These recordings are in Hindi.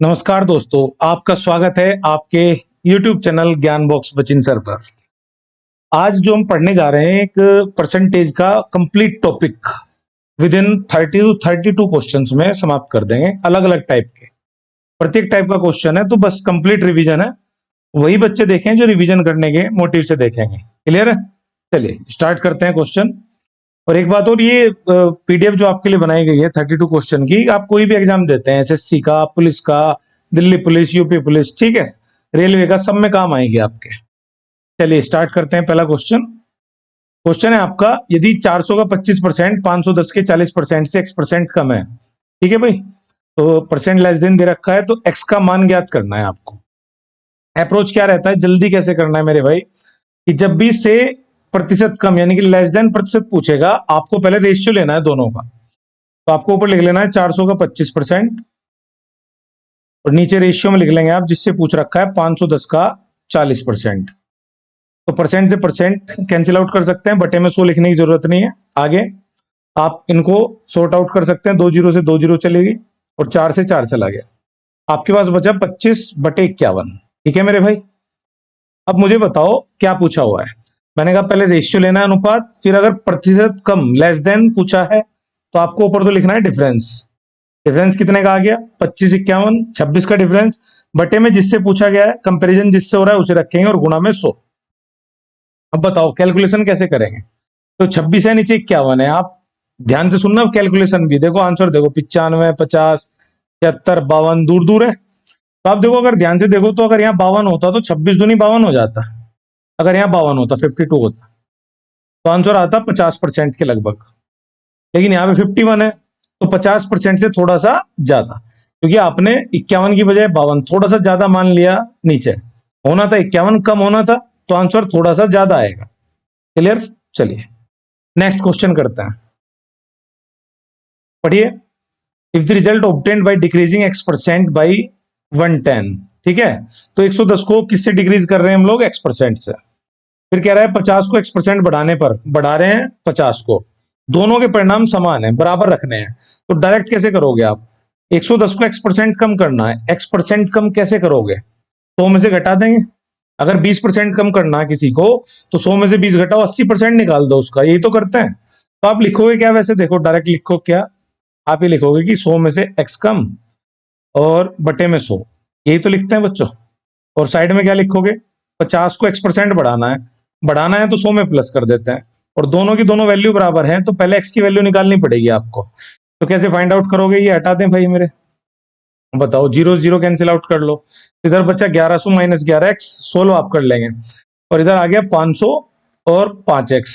नमस्कार दोस्तों, आपका स्वागत है आपके YouTube चैनल ज्ञान बॉक्स बचिन सर पर। आज जो हम पढ़ने जा रहे हैं एक परसेंटेज का complete topic within 30 to 32 questions में समाप्त कर देंगे। अलग अलग टाइप के प्रत्येक टाइप का क्वेश्चन है, तो बस कंप्लीट रिवीजन है। वही बच्चे देखें जो रिवीजन करने के मोटिव से देखेंगे। क्लियर है? चलिए स्टार्ट करते हैं क्वेश्चन। और एक बात और, ये पीडीएफ जो आपके लिए बनाई गई है 32 क्वेश्चन की, आप कोई भी एग्जाम देते हैं, एसएससी का, पुलिस का, दिल्ली पुलिस, यूपी पुलिस, ठीक है, रेलवे का, सब में काम आएगी आपके। चलिए स्टार्ट करते हैं। पहला क्वेश्चन क्वेश्चन है आपका, यदि 400 का 25% 510 के 40% से x% कम है, ठीक है भाई, तो परसेंट लेस देन दे रखा है, तो x का मान ज्ञात करना है आपको। अप्रोच क्या रहता है, जल्दी कैसे करना है मेरे भाई, कि जब भी से प्रतिशत कम यानी कि लेस देन प्रतिशत पूछेगा, आपको पहले रेशियो लेना है दोनों का। तो आपको ऊपर लिख लेना है 400 का 25% और नीचे रेशियो में लिख लेंगे आप जिससे पूछ रखा है 510 का 40%। तो परसेंट से परसेंट कैंसिल आउट कर सकते हैं, बटे में 100 लिखने की जरूरत नहीं है। आगे आप इनको सॉर्ट आउट कर सकते हैं, 2 जीरो से 2 जीरो चलेगी और 4 से 4 चला गया, आपके पास बचा 25/51। ठीक है मेरे भाई। अब मुझे बताओ क्या पूछा हुआ है। मैंने कहा पहले रेशियो लेना है, अनुपात, फिर अगर प्रतिशत कम लेस देन पूछा है तो आपको ऊपर तो लिखना है डिफरेंस। डिफरेंस कितने का आ गया, 25/51, 26 का डिफरेंस, बटे में जिससे पूछा गया है, कंपैरिजन जिससे हो रहा है उसे रखेंगे और गुणा में 100। अब बताओ कैलकुलेशन कैसे करेंगे। तो 26 है, नीचे 51 है। आप ध्यान से सुनना, कैलकुलेशन भी देखो, आंसर देखो, 95, 50, 73, 52 दूर दूर है। तो आप देखो, अगर ध्यान से देखो तो अगर यहाँ 52 होता तो 26 दूनी 52 हो जाता, अगर यहाँ 52 होता 52 होता तो आंसर आता 50% के लगभग। लेकिन यहाँ पे 51 है तो 50% से थोड़ा सा ज्यादा, क्योंकि आपने 51 की बजाय 52 थोड़ा सा ज्यादा मान लिया। नीचे होना था 51, कम होना था, तो आंसर थोड़ा सा ज्यादा आएगा। क्लियर? चलिए नेक्स्ट क्वेश्चन करते हैं, पढ़िए। If the result obtained by decreasing x% by 110, ठीक है, तो 110 को किससे डिक्रीज कर रहे हैं हम लोग, x% से। फिर कह रहा है 50 को x% बढ़ाने पर बढ़ा रहे हैं 50 को, दोनों के परिणाम समान है, बराबर रखने हैं। तो डायरेक्ट कैसे करोगे आप, 110 को x% कम करना है, x% कम कैसे करोगे, 100 में से घटा देंगे। अगर 20% कम करना है किसी को, तो 100 में से 20 घटाओ, 80% निकाल दो उसका, यही तो करते हैं। तो आप लिखोगे क्या, वैसे देखो डायरेक्ट लिखो क्या, आप ये लिखोगे कि 100 में से x कम और बटे में 100, यही तो लिखते हैं बच्चों। और साइड में क्या लिखोगे, 50 को x% बढ़ाना है तो 100 में प्लस कर देते हैं, और दोनों की दोनों वैल्यू बराबर है, तो पहले x की वैल्यू निकालनी पड़ेगी आपको। तो कैसे फाइंड आउट करोगे, ये हटा दें भाई मेरे, बताओ, जीरो जीरो कैंसिल आउट कर लो। इधर बचा 1100 माइनस 11x, 16 आप कर लेंगे, और इधर आ गया 500 और 5x,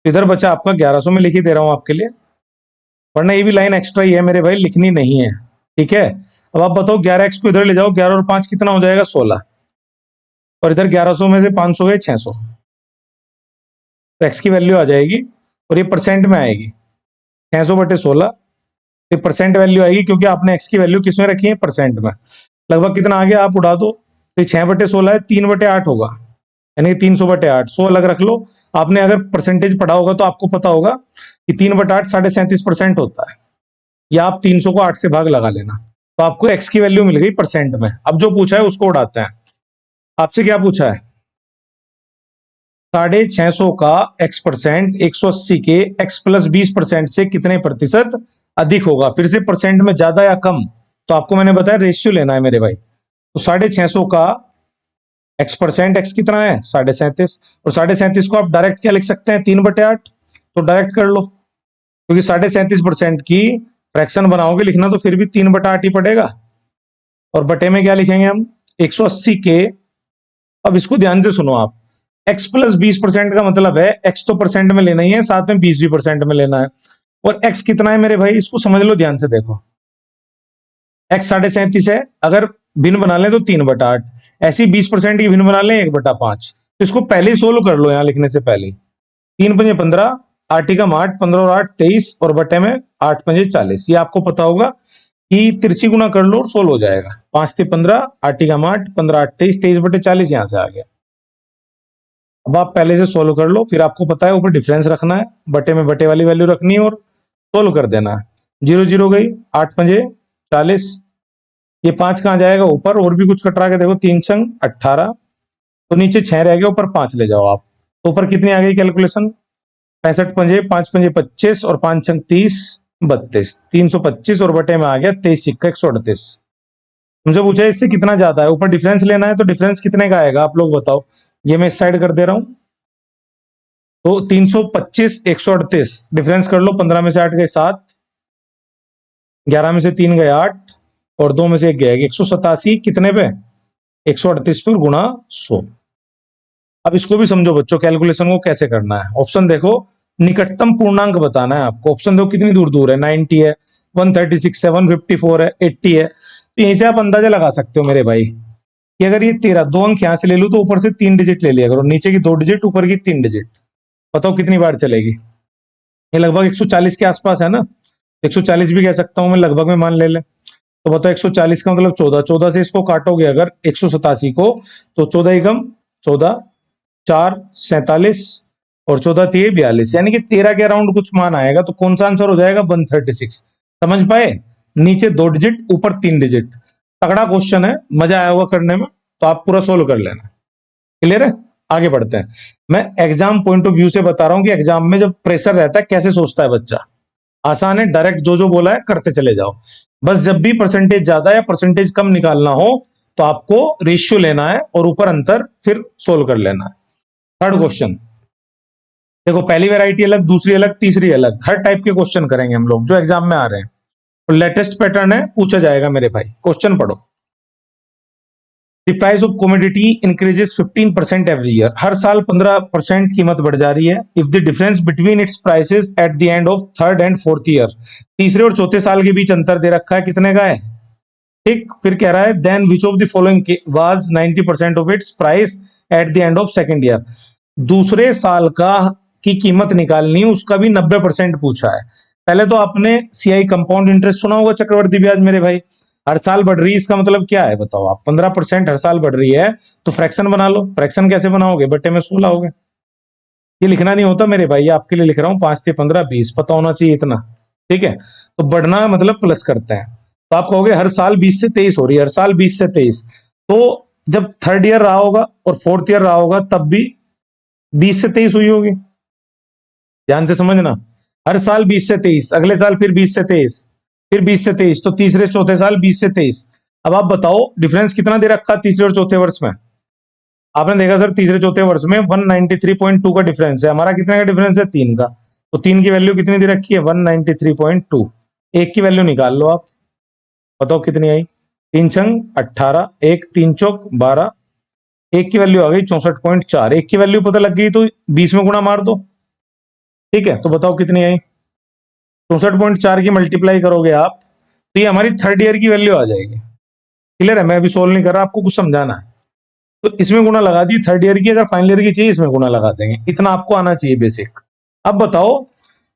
इधर बचा आपका 1100 में लिख ही दे रहा हूं आपके लिए, वरना ये भी लाइन एक्स्ट्रा ही है मेरे भाई, लिखनी नहीं है। ठीक है, अब आप बताओ 11x को इधर ले जाओ, 11 और 5 कितना हो जाएगा, 16, और इधर 1100 में से 500 गए 600, तो x की वैल्यू आ जाएगी, और ये परसेंट में आएगी, 600/16 ये परसेंट वैल्यू आएगी, क्योंकि आपने x की वैल्यू किस में रखी है, परसेंट में। लगभग कितना आ गया, आप उड़ा दो, तो 6/16 है, 3/8 होगा, यानी 300/8, 100 अलग रख लो। आपने अगर परसेंटेज पढ़ा होगा तो आपको पता होगा कि 3/8 37.5% होता है, या आप 300 को 8 से भाग लगा लेना, तो आपको x की वैल्यू मिल गई परसेंट में। अब जो पूछा है उसको उड़ाते हैं। आपसे क्या पूछा है, 650 का x%, 180 के x + 20% से कितने प्रतिशत अधिक होगा। फिर से परसेंट में ज्यादा या कम, तो आपको मैंने बताया रेशियो लेना है मेरे भाई। तो 650 का x%, x कितना है 37.5, और 37.5 को आप डायरेक्ट क्या लिख सकते हैं, 3/8, तो डायरेक्ट कर लो, क्योंकि 37.5% की फ्रैक्शन बनाओगे लिखना तो फिर भी 3/8 ही पड़ेगा, और बटे में क्या लिखेंगे हम, 180 के, अब इसको ध्यान से सुनो आप, x + 20% का मतलब है x तो परसेंट में लेना ही है, साथ में 20 भी परसेंट में लेना है, और x कितना है मेरे भाई, इसको समझ लो ध्यान से, देखो x 37.5 है, अगर भिन्न बना लें तो 3/8, ऐसी 20% की भिन्न बना लें 1/5, तो इसको पहले ही सोल्व कर लो, यहां लिखने से पहले। 3×5 = 15, 8×8 15 और 8 23, और बटे में 8×5 = 40। ये आपको पता होगा कि तिरछी गुना कर लो और सोल्व हो जाएगा। 5 × 15, 8×8 15 8 23, 23/40 यहां से आ गया। अब आप पहले से सोल्व कर लो, फिर आपको पता है ऊपर डिफरेंस रखना है, बटे में बटे वाली वैल्यू रखनी है और सोल्व कर देना है। 0 0 गई, 8×5 = 40, ये 5 कहाँ जाएगा ऊपर, और भी कुछ कटरा के देखो, 3 छंग 18, तो नीचे 6 रह गया, ऊपर 5 ले जाओ आप, तो ऊपर कितनी आ गई कैलकुलेशन, 65 पंजे 5 पंजे 25 और 5 छंग 30 32, 325 और बटे में आ गया 23 सिक्का 138। मुझे पूछा है इससे कितना ज्यादा है, ऊपर डिफरेंस लेना है, तो डिफरेंस कितने का आएगा आप लोग बताओ। ये मैं इस साइड कर दे रहा हूं, तो 325 138 डिफरेंस कर लो, 15 में से 8 गए 7, 11 में से 3 गए 8 और 2 में से 1 गया 187 कितने पे, 138 पे गुणा 100। अब इसको भी समझो बच्चों, कैलकुलेशन को कैसे करना है। ऑप्शन देखो, निकटतम पूर्णांक बताना है आपको, ऑप्शन देखो कितनी दूर दूर है, 90 है, 136 है, 154 है, 80 है, तो यहीं से आप अंदाजा लगा सकते हो मेरे भाई कि अगर ये 13 दो अंक यहां से ले लूं तो ऊपर से 3 डिजिट ले लिया करो, नीचे की 2 डिजिट ऊपर की 3 डिजिट, बताओ कितनी बार चलेगी। ये लगभग 140 के आसपास है ना, 140 भी कह सकता हूं मैं, लगभग में मान ले ले, तो बताओ 140 का मतलब 14, 14 से इसको काटोगे अगर 187 को, तो 14 एकम 14, 4 47 और 14 3 42, यानी कि 13 के अराउंड कुछ मान आएगा, तो कौन सा आंसर हो जाएगा 136। समझ पाए, नीचे 2 डिजिट ऊपर 3 डिजिट, तगड़ा क्वेश्चन है, मजा आया होगा करने में, तो आप पूरा सोल्व कर लेना। क्लियर है, आगे बढ़ते हैं। मैं एग्जाम पॉइंट ऑफ व्यू से बता रहा हूं कि एग्जाम में जब प्रेशर रहता है कैसे सोचता है बच्चा। आसान है, डायरेक्ट जो जो बोला है करते चले जाओ, बस जब भी परसेंटेज ज्यादा या परसेंटेज कम निकालना हो तो आपको रेशियो लेना है और ऊपर अंतर फिर सोल्व कर लेना है। थर्ड क्वेश्चन देखो, पहली वैरायटी अलग, दूसरी अलग, तीसरी अलग, हर टाइप के क्वेश्चन करेंगे हम लोग जो एग्जाम में आ रहे हैं, तो लेटेस्ट पैटर्न है, पूछा जाएगा मेरे भाई। क्वेश्चन पढ़ो, the price of commodity increases 15% every year, हर साल 15% कीमत बढ़ जा रही है। If the difference between its prices at the end of third and fourth year, तीसरे और चौथे साल के बीच अंतर दे रखा है, कितने का है, ठीक। फिर कह रहा है then which of the following was 90% of its price at the end of second year, दूसरे साल का की कीमत निकालनी, उसका भी 90% पूछा है। पहले तो आपने सीआई कंपाउंड इंटरेस्ट सुना होगा, चक्रवर्ती ब्याज मेरे भाई, हर साल बढ़ रही है, इसका मतलब क्या है बताओ आप, 15% हर साल बढ़ रही है, तो फ्रैक्शन बना लो। फ्रैक्शन कैसे बनाओगे, बट्टे में 16 होगे, ये लिखना नहीं होता मेरे भाई, आपके लिए लिख रहा हूं, 5 से 15 20 पता होना चाहिए इतना, ठीक है। तो बढ़ना मतलब प्लस करते हैं, तो आप कहोगे हर साल 20 से 23 हो रही है, हर साल 20 से 23, तो जब थर्ड ईयर रहा होगा और फोर्थ ईयर रहा होगा तब भी 20 से 23 हुई होगी, ध्यान से समझना, हर साल 20 से 23, अगले साल फिर 20 से 23, फिर 20 से 23, तो तीसरे चौथे साल 20 से 23। अब आप बताओ डिफरेंस कितना दे रखा तीसरे और चौथे वर्ष में, आपने देखा सर तीसरे चौथे वर्ष में 193.2 का डिफरेंस है, हमारा कितने का डिफरेंस है 3 का, तो 3 की वैल्यू कितनी दे रखी है 193.2, एक की वैल्यू निकाल लो आप, बताओ कितनी आई, 3 छंग 18, 1 3 चौक 12, एक की वैल्यू आ गई 64.4, एक की वैल्यू पता लग गई तो 20 में गुणा मार दो, ठीक है। तो बताओ कितनी आई, 64.4 की मल्टीप्लाई करोगे आप, तो ये हमारी थर्ड ईयर की वैल्यू आ जाएगी। क्लियर है, मैं अभी सोल्व नहीं कर रहा, आपको कुछ समझाना है, तो इसमें गुणा लगा दी थर्ड ईयर की, अगर फाइनल ईयर की चाहिए इसमें गुणा लगा देंगे, इतना आपको आना चाहिए बेसिक। अब बताओ,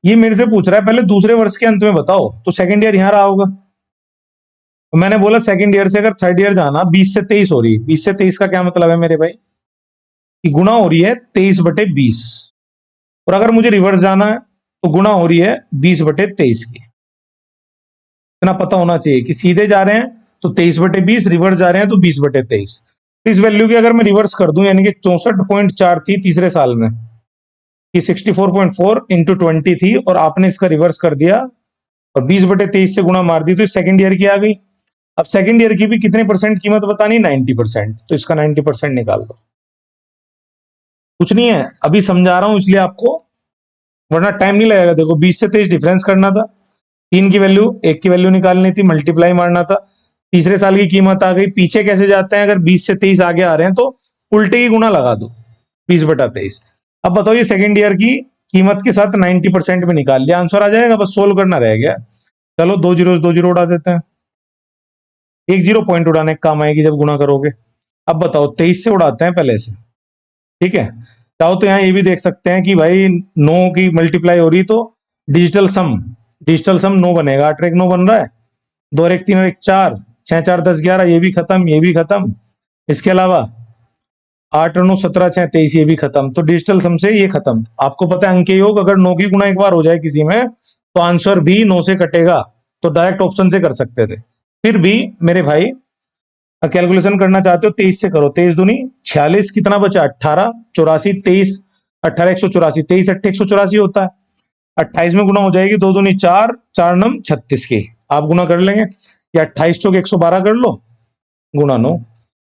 ये मेरे से पूछ रहा है पहले दूसरे वर्ष के अंत में बताओ, तो सेकंड ईयर यहां रहा होगा, तो मैंने बोला सेकंड ईयर से अगर थर्ड ईयर जाना, 20 से 23 हो रही है, 20 से 23 का क्या मतलब है मेरे भाई, कि गुणा हो रही है 23/20, और अगर मुझे रिवर्स जाना है तो गुणा हो रही है 20/23 की, इतना पता होना चाहिए कि सीधे जा रहे हैं तो 23/20, रिवर्स जा रहे हैं तो 20/23। तो इस वैल्यू की अगर मैं रिवर्स कर दूं, यानी कि 64.4 थी तीसरे साल में, कि 64.4 इंटू 20 थी, और आपने इसका रिवर्स कर दिया और 20/23 से गुणा मार दी, तो सेकंड ईयर की आ गई। अब सेकंड ईयर की भी कितने परसेंट कीमत बतानी, 90%, तो इसका 90% निकाल दो। कुछ नहीं है, अभी समझा रहा हूं इसलिए आपको, वरना टाइम नहीं लगेगा। देखो 20 से 23 डिफरेंस करना था, 3 की वैल्यू 1 की वैल्यू निकालनी थी, मल्टीप्लाई मारना था, तीसरे साल की कीमत आ गई। पीछे कैसे जाते हैं, अगर 20 से 23 आगे आ रहे हैं तो उल्टे ही गुणा लगा दो, 20/23। अब बताओ ये सेकंड ईयर की कीमत के साथ 90% में निकाल लिया, आंसर आ जाएगा, बस सोल्व करना रह गया। चलो 2 जीरो उड़ा देते हैं, 1 जीरो पॉइंट उड़ाने का काम आएगी जब गुणा करोगे। अब बताओ 23 से उड़ाते हैं पहले से, ठीक है। चाहो तो यहाँ ये भी देख सकते हैं कि भाई 9 की मल्टीप्लाई हो रही, तो डिजिटल सम 9 बनेगा, 8 1 9 बन रहा है, 2 और 1 3 और 1 4, 6 4 10 11, ये भी खत्म, ये भी खत्म, इसके अलावा 8 और 9 17 6 23, ये भी खत्म, तो डिजिटल सम से ये खत्म। आपको पता है अंक योग, अगर 9 की गुणा एक बार हो जाए किसी में तो आंसर भी 9 से कटेगा, तो डायरेक्ट ऑप्शन से कर सकते थे, फिर भी मेरे भाई कैलकुलेशन करना चाहते हो 23 से करो। 23 दूनी 46, कितना बचा 18, 84, 23, 18 184, 23 8 184 होता है। 28 में गुना हो जाएगी, 2 दूनी 4, 4 नम 36 की आप गुना कर लेंगे, या 28 चौक 112 कर लो, गुना 9,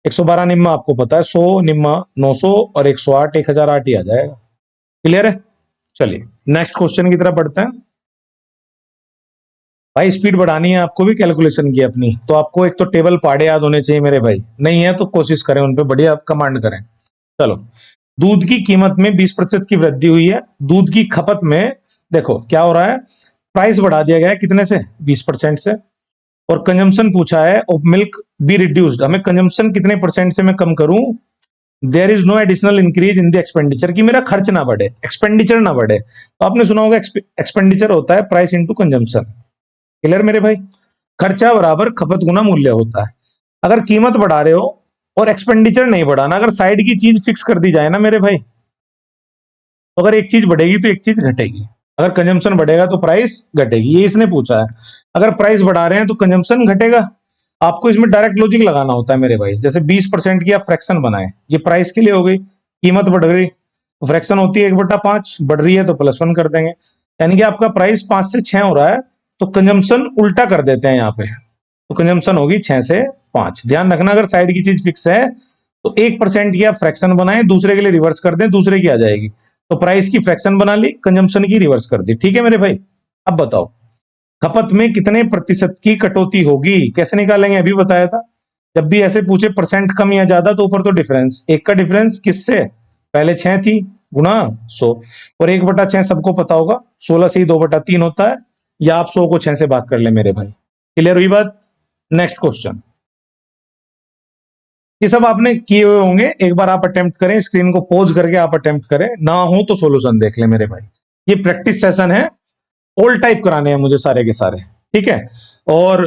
112 निम्मा आपको पता है 100, निम्मा 900 और 108 1008 ही आ जाएगा। क्लियर है? चलिए नेक्स्ट क्वेश्चन की तरफ बढ़ते हैं। भाई स्पीड बढ़ानी है आपको भी कैलकुलेशन की अपनी, तो आपको एक तो टेबल पहाड़े याद होने चाहिए मेरे भाई, नहीं है तो कोशिश करें उन पे बढ़िया कमांड करें। चलो, दूध की कीमत में 20% की वृद्धि हुई है। दूध की खपत में देखो क्या हो रहा है, प्राइस बढ़ा दिया गया है कितने से, 20% से। और कंजम्पशन पूछा है ऑफ मिल्क बी रिड्यूस्ड, हमें कंजम्पशन कितने परसेंट से मैं कम करूं। There is no additional increase in the expenditure, कि मेरा खर्च ना बढ़े, एक्सपेंडिचर ना बढ़े। तो आपने सुना होगा एक्सपेंडिचर होता है प्राइस इंटू कंजम्पशन। क्लियर मेरे भाई? खर्चा बराबर खपत गुना मूल्य होता है। अगर कीमत बढ़ा रहे हो और एक्सपेंडिचर नहीं बढ़ाना, अगर साइड की चीज फिक्स कर दी जाए ना मेरे भाई, तो अगर एक चीज बढ़ेगी तो एक चीज घटेगी, अगर कंजम्पशन बढ़ेगा तो प्राइस घटेगी, ये इसने पूछा है। अगर प्राइस बढ़ा रहे हैं तो कंजम्पशन घटेगा। आपको इसमें डायरेक्ट लॉजिक लगाना होता है मेरे भाई। जैसे 20% की आप फ्रैक्शन बनाए, ये प्राइस के लिए हो गई, कीमत बढ़ गई तो फ्रैक्शन होती है 1/5, बढ़ रही है तो +1 कर देंगे। यानी कि आपका प्राइस 5 से 6 हो रहा है, तो कंजम्पशन उल्टा कर देते हैं यहाँ पे, तो कंजम्पशन होगी 6 से 5। ध्यान रखना, अगर साइड की चीज फिक्स है तो 1% की आप फ्रैक्शन बनाए, दूसरे के लिए रिवर्स कर दें, दूसरे की आ जाएगी। तो प्राइस की फ्रैक्शन बना ली, कंजम्पशन की रिवर्स कर दी। ठीक है मेरे भाई? अब बताओ खपत में कितने प्रतिशत की कटौती होगी, कैसे निकालेंगे, अभी बताया था। जब भी ऐसे पूछे परसेंट कम या ज्यादा, तो ऊपर तो डिफरेंस, एक का डिफरेंस किससे, पहले 6 थी गुना 100, और 1/6 सबको पता होगा 16 से ही 2/3 होता है, या आप 100 को 6 से भाग कर ले मेरे भाई। क्लियर हुई बात? Next question. ये सब आपने किए हुए होंगे, एक बार आप अटेम्प्ट करें, स्क्रीन को पॉज करके आप अटेम्प्ट करें, ना हो तो सॉल्यूशन देख लें मेरे भाई। ये प्रैक्टिस सेशन है, ऑल टाइप कराने हैं मुझे सारे के सारे, ठीक है। और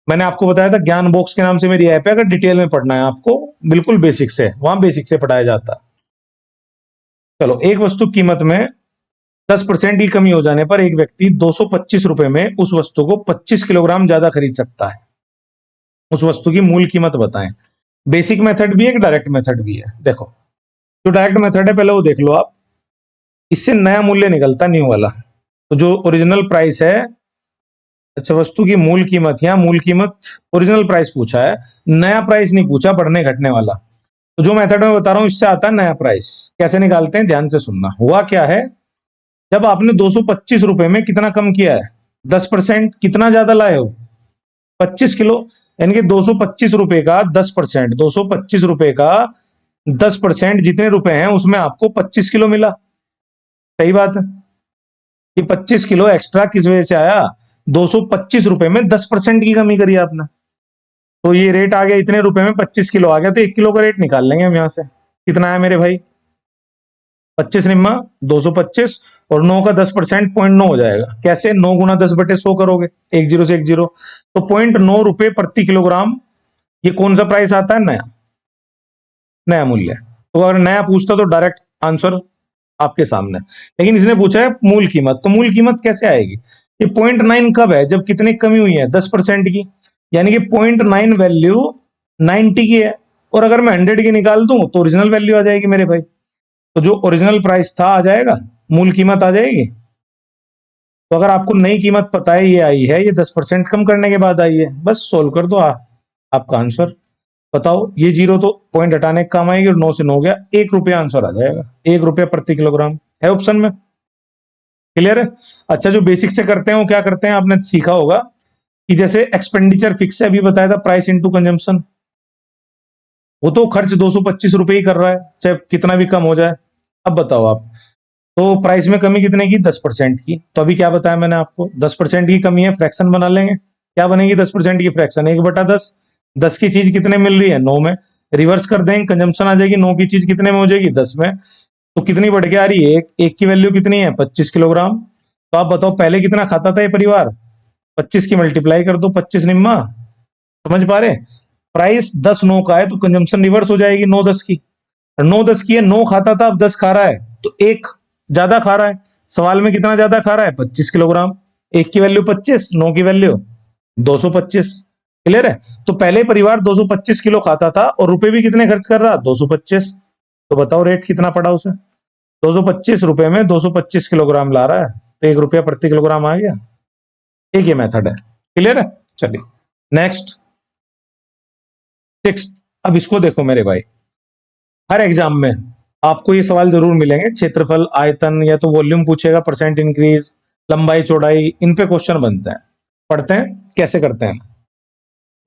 मैंने आपको बताया था ज्ञान बॉक्स के नाम से मेरी ऐप है, अगर डिटेल में पढ़ना है आपको, बिल्कुल बेसिक से, वहां बेसिक से पढ़ाया जाता है। चलो, एक वस्तु कीमत में 10% की कमी हो जाने पर एक व्यक्ति 225 रुपए में उस वस्तु को 25 किलोग्राम ज्यादा खरीद सकता है। उस वस्तु की मूल कीमत बताएं। बेसिक मेथड भी है, एक डायरेक्ट मेथड भी है। देखो, जो डायरेक्ट मेथड है पहले वो देख लो आप, इससे नया मूल्य निकलता न्यू वाला। तो जो ओरिजिनल प्राइस है, अच्छा वस्तु की मूल कीमत, या मूल कीमत ओरिजिनल प्राइस पूछा है, नया प्राइस नहीं पूछा, बढ़ने घटने वाला। तो जो मेथड मैं बता रहा हूं इससे आता है नया प्राइस। कैसे निकालते हैं, ध्यान से सुनना। हुआ क्या है, जब आपने 225 रुपए में कितना कम किया है, 10%, कितना ज्यादा लाए हो, 25 किलो। यानी कि 225 रुपए का 10%, 225 रुपए का 10% जितने रुपए हैं उसमें आपको 25 किलो मिला। सही बात है? ये 25 किलो एक्स्ट्रा किस वजह से आया, 225 रुपए में 10% की कमी करी आपने, तो ये रेट आ गया इतने रुपए में 25 किलो आ गया, तो 1 किलो का रेट निकाल लेंगे हम यहां से। कितना है मेरे भाई, 25 निम्मा 225, और 9 का 10% 0.9 हो जाएगा। कैसे, 9 गुना 10/100 करोगे, 1 जीरो से 1 जीरो, तो 0.9 रुपए प्रति किलोग्राम। ये कौन सा प्राइस आता है, नया, नया मूल्य। तो अगर नया पूछता तो डायरेक्ट आंसर आपके सामने, लेकिन इसने पूछा है मूल कीमत, तो मूल कीमत कैसे आएगी। ये 0.9 कब है, जब कितनी कमी हुई है, 10% की, यानी कि 0.9 वैल्यू 90 की है, और अगर मैं 100 की निकाल दूं तो ओरिजिनल वैल्यू आ जाएगी मेरे भाई। तो जो ओरिजिनल प्राइस था आ जाएगा, मूल कीमत आ जाएगी। तो अगर आपको नई कीमत पता है, ये आई है, ये 10% कम करने के बाद आई है, बस सोल्व कर दो आपका आंसर। बताओ, ये जीरो तो पॉइंट हटाने का काम आएगी, और 9 से 9 गया, 1 रुपया आंसर आ जाएगा, 1 रुपया प्रति किलोग्राम है ऑप्शन में। क्लियर है? अच्छा, जो बेसिक से करते हैं वो क्या करते हैं, आपने सीखा होगा कि जैसे एक्सपेंडिचर फिक्स है, अभी बताया था प्राइस इंटू कंजम्पशन, वो तो खर्च 225 रुपए ही कर रहा है, चाहे कितना भी कम हो जाए। अब बताओ आप, तो प्राइस में कमी कितने की, 10% की। तो अभी क्या बताया मैंने आपको, 10% की कमी है, फ्रैक्शन बना लेंगे। क्या बनेगी 10% की फ्रैक्शन, 1/10। 10 की चीज कितने मिल रही है, 9 में, रिवर्स कर देंगे, कंजम्पशन आ जाएगी, 9 की चीज कितने में हो जाएगी, 10 में। तो कितनी बढ़ के आ रही है, एक की वैल्यू कितनी है, 25 किलोग्राम। तो आप बताओ पहले कितना खाता था ये परिवार, 25 की मल्टीप्लाई कर दो, 25 निम्मा, समझ पा रहे। प्राइस 10 9 का है तो कंजम्पशन रिवर्स हो जाएगी 9 10 की। 9 10 की है, 9 खाता था अब 10 खा रहा है, तो एक ज्यादा खा रहा है। सवाल में कितना ज्यादा खा रहा है, 25 किलोग्राम। एक की वैल्यू 25, 9 की वैल्यू 225। क्लियर है? तो पहले परिवार 225 किलो खाता था और रुपए भी कितने खर्च कर रहा? 225। तो बताओ रेट कितना पड़ा उसे? 225 रुपए में 225 किलोग्राम ला रहा है, तो 1 रुपया प्रति किलोग्राम आ गया। एक ये मेथड है। क्लियर है? चलिए नेक्स्ट, सिक्स। अब इसको देखो मेरे भाई, हर एग्जाम में आपको ये सवाल जरूर मिलेंगे, क्षेत्रफल, आयतन, या तो वॉल्यूम पूछेगा, परसेंट इंक्रीज, लंबाई चौड़ाई, इन पे क्वेश्चन बनते हैं। पढ़ते हैं कैसे करते हैं।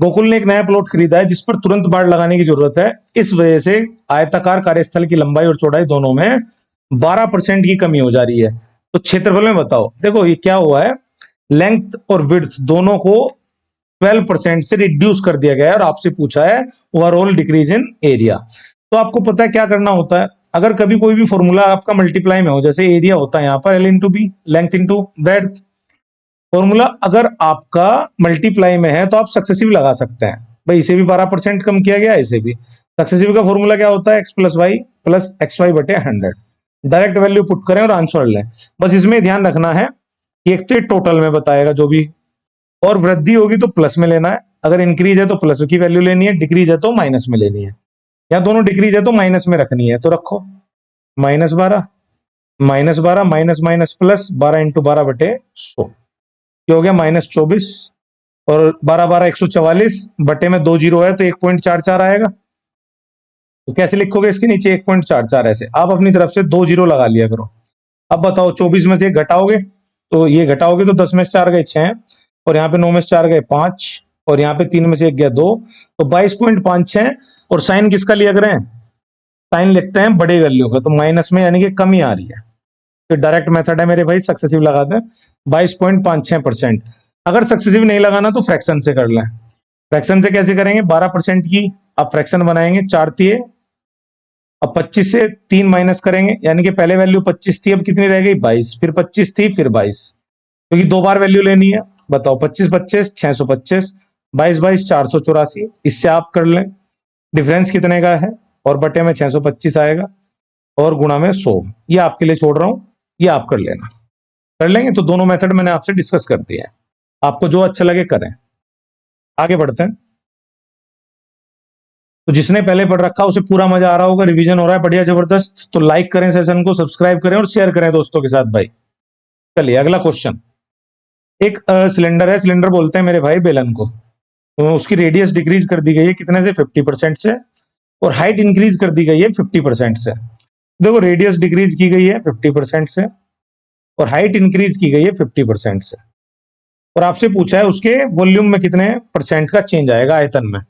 गोकुल ने एक नया प्लॉट खरीदा है जिस पर तुरंत बाड़ लगाने की जरूरत है। इस वजह से आयताकार कार्यस्थल की लंबाई और चौड़ाई दोनों में 12% की कमी हो जा रही है। तो क्षेत्रफल में बताओ। देखो ये क्या हुआ है, लेंथ और विड्थ दोनों को 12% से रिड्यूस कर दिया गया है और आपसे पूछा है ओवरऑल डिक्रीज इन एरिया। तो आपको पता है क्या करना होता है। अगर कभी कोई भी फॉर्मूला आपका मल्टीप्लाई में हो, जैसे एरिया होता है यहाँ पर L into B, length into breadth, formula अगर आपका मल्टीप्लाई में है तो आप सक्सेसिव लगा सकते हैं। भाई इसे भी 12% कम किया गया, इसे भी। सक्सेसिव का फॉर्मूला क्या होता है? X plus Y plus X Y बटे 100। डायरेक्ट वैल्यू पुट करें और आंसर लें। बस इसमें ध्यान रखना है कि एक तो ये टोटल में बताएगा जो भी, और वृद्धि होगी तो प्लस में लेना है, अगर इंक्रीज है तो प्लस की वैल्यू लेनी है, डिक्रीज है तो माइनस में लेनी है, या दोनों डिक्रीज है तो माइनस में रखनी है। तो रखो -12 -12 माइनस माइनस प्लस 12 इंटू 12 बटे 100, क्या हो गया? -24, और 12 12 144 बटे में 2 जीरो है तो 1.44 आएगा। तो कैसे लिखोगे इसके नीचे? 1.44 ऐसे आप अपनी तरफ से 2 जीरो लगा लिया करो। अब बताओ 24 में से घटाओगे तो ये घटाओगे तो 10 में से 4 गए 6, और यहाँ पे 9 में से 4 गए 5, और यहाँ पे 3 में से 1 गया 2, तो 22.56। और साइन किसका लिया करें? साइन लिखते हैं बड़े वैल्यू का, तो माइनस में यानी कि कमी आ रही है। तो डायरेक्ट मेथड है मेरे भाई, सक्सेसिव लगाते हैं 22.56%। अगर सक्सेसिव नहीं लगाना तो फ्रैक्शन से कर लें। फ्रैक्शन से कैसे करेंगे? 12% की आप फ्रैक्शन बनाएंगे, 4 तिये, अब 25 से 3 माइनस करेंगे, यानी कि पहले वैल्यू 25 थी, अब कितनी रह गई? 22, फिर 25 थी, फिर 22, क्योंकि 2 बार वैल्यू लेनी है। बताओ 25 25 625, 22 22 484, इससे आप कर लें डिफरेंस कितने का है, और बटे में 625 आएगा, और गुणा में 100। ये आपके लिए छोड़ रहा हूं, ये आप कर लेना। कर लेंगे तो दोनों मेथड मैंने आपसे डिस्कस कर दिया है, आपको जो अच्छा लगे करें। आगे बढ़ते हैं। तो जिसने पहले पढ़ रखा उसे पूरा मजा आ रहा होगा, रिवीजन हो रहा है बढ़िया जबरदस्त। तो लाइक करें सेशन को, सब्सक्राइब करें और शेयर करें दोस्तों के साथ भाई। चलिए अगला क्वेश्चन। एक सिलेंडर है, सिलेंडर बोलते हैं मेरे भाई बेलन को। तो उसकी रेडियस डिक्रीज कर दी गई है कितने से? 50% से, और हाइट इंक्रीज कर दी गई है 50% से। देखो रेडियस डिक्रीज की गई है 50% से, और हाइट इंक्रीज की गई है 50% से, और आपसे पूछा है उसके वॉल्यूम में कितने % का चेंज आएगा, आयतन में।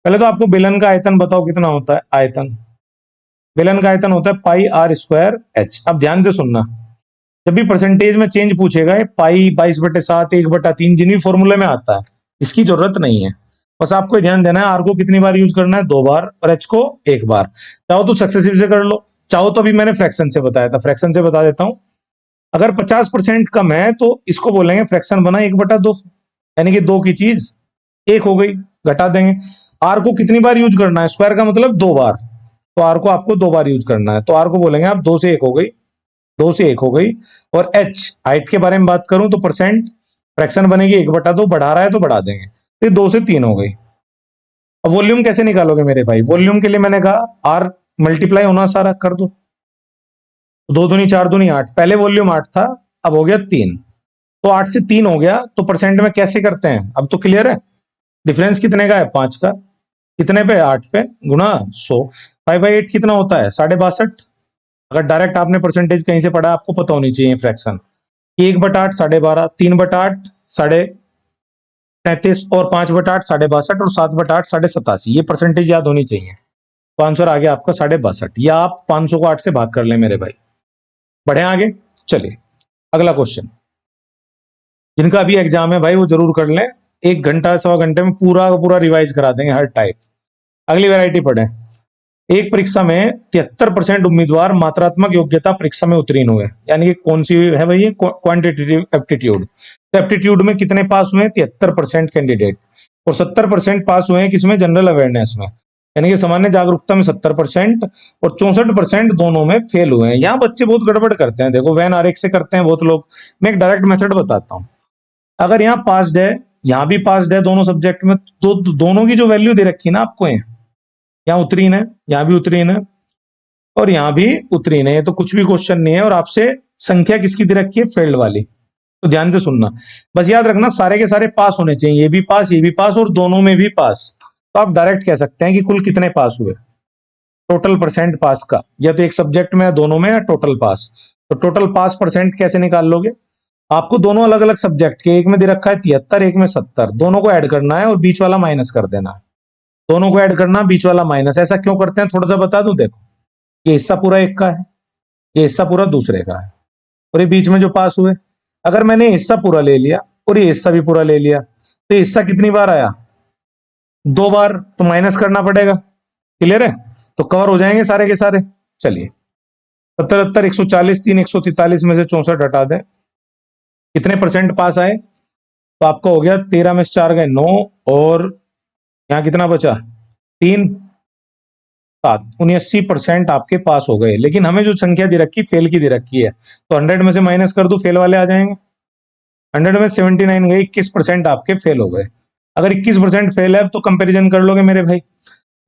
पहले तो आपको बेलन का आयतन बताओ कितना होता है। आयतन, बेलन का आयतन होता है पाई आर स्क्वायर एच। अब ध्यान से सुनना, जब भी परसेंटेज में चेंज पूछेगा, पाई 22/7 1/3 जिन भी फॉर्मूले में आता है, इसकी जरूरत नहीं है। बस आपको ध्यान देना है आर को कितनी बार यूज करना है? 2 बार, और एच को 1 बार। चाहो तो सक्सेसिव से कर लो, चाहो तो अभी मैंने फ्रैक्शन से बताया था, फ्रैक्शन से बता देता हूं। अगर 50% कम है तो इसको बोलेंगे फ्रैक्शन बना 1/2, यानी कि 2 की चीज 1 हो गई, घटा देंगे। आर को कितनी बार यूज करना है? स्क्वायर का मतलब 2 बार, तो आर को आपको 2 बार यूज करना है, तो आर को बोलेंगे आप 2 से 1 हो गई, 2 से 1 हो गई। और एच, हाइट के बारे में बात करूं तो परसेंट, फ्रैक्शन बनेगी 1/2, बढ़ा रहा है तो बढ़ा देंगे, तो 2 से 3 हो गई। अब वॉल्यूम कैसे निकालोगे मेरे भाई? वॉल्यूम के लिए मैंने कहा आर मल्टीप्लाई होना सारा कर दो, 2 दूनी 4 दूनी 8, पहले वॉल्यूम 8 था, अब हो गया 3, तो 8 से 3 हो गया। तो परसेंट में कैसे करते हैं? अब तो क्लियर है। डिफरेंस कितने का है? 5 का, कितने पे? 8 पे, गुना 100। 5/8 कितना होता है? 62.5। अगर डायरेक्ट आपने परसेंटेज कहीं से पढ़ा, आपको पता होनी चाहिए फ्रैक्शन। 1/8 12.5, 3/8 37, और 5/8 62.5, और 7/8 87। ये परसेंटेज याद होनी चाहिए। तो आंसर आ गया आपका 62.5, या आप 500 को 8 से भाग कर लें मेरे भाई। बढ़े आगे, चलिए अगला क्वेश्चन। जिनका अभी एग्जाम है भाई वो जरूर कर लें, 1 घंटा 1.25 घंटे में पूरा का पूरा रिवाइज करा देंगे हर टाइप। अगली वैरायटी पढ़े। एक परीक्षा में 73% उम्मीदवार मात्रात्मक योग्यता परीक्षा में उत्तीर्ण हुए, यानी कि कौन सी है भाई? ये क्वांटिटेटिव एप्टीट्यूड। तो एप्टीट्यूड में कितने पास हुए? 73% कैंडिडेट, और 70% पास हुए हैं किसमें? जनरल अवेयरनेस में, यानी कि सामान्य जागरूकता में 70%, और 64% दोनों में फेल हुए हैं। यहाँ बच्चे बहुत गड़बड़ करते हैं, देखो वैन आरेख से करते हैं बहुत लोग। मैं एक डायरेक्ट मेथड बताता हूँ। अगर यहाँ पास्ड है यहाँ भी पास्ड है दोनों सब्जेक्ट में, तो दोनों की जो वैल्यू दे रखी है ना आपको, यहाँ उत्तीर्ण है, यहाँ भी उत्तीर्ण है और यहाँ भी उत्तीर्ण है, तो कुछ भी क्वेश्चन नहीं है। और आपसे संख्या किसकी दे रखी है, फेल्ड वाली। तो ध्यान से सुनना, बस याद रखना सारे के सारे पास होने चाहिए, ये भी पास, ये भी पास और दोनों में भी पास। तो आप डायरेक्ट कह सकते हैं कि कुल कितने पास हुए, टोटल परसेंट पास का, या तो एक सब्जेक्ट में या दोनों में या टोटल पास। तो टोटल पास परसेंट कैसे निकाल लोगे, आपको दोनों अलग अलग सब्जेक्ट के, एक में दे रखा है 73, एक में 70, दोनों को ऐड करना है और बीच वाला माइनस कर देना है। दोनों को ऐड करना, बीच वाला माइनस। ऐसा क्यों करते हैं थोड़ा सा बता दूं। देखो, ये हिस्सा पूरा एक का है, ये हिस्सा पूरा दूसरे का है, और ये बीच में जो पास हुए, अगर मैंने हिस्सा पूरा ले लिया और ये हिस्सा भी पूरा ले लिया, तो हिस्सा कितनी बार आया, 2 बार, तो माइनस करना पड़ेगा। क्लियर है, तो कवर हो जाएंगे सारे के सारे। चलिए 77, 140, 3, 143 में से 64 हटा दें, कितने परसेंट पास आए, तो आपका हो गया 13 में से 4 गए 9, और यहाँ कितना बचा 3, 7, 79% आपके पास हो गए। लेकिन हमें जो संख्या दे रखी फेल की दे रखी है, तो 100 में से माइनस कर दो, फेल वाले आ जाएंगे। 100 में 79 गए, 21% आपके फेल हो गए। अगर 21% फेल है तो कंपैरिजन कर लोगे मेरे भाई,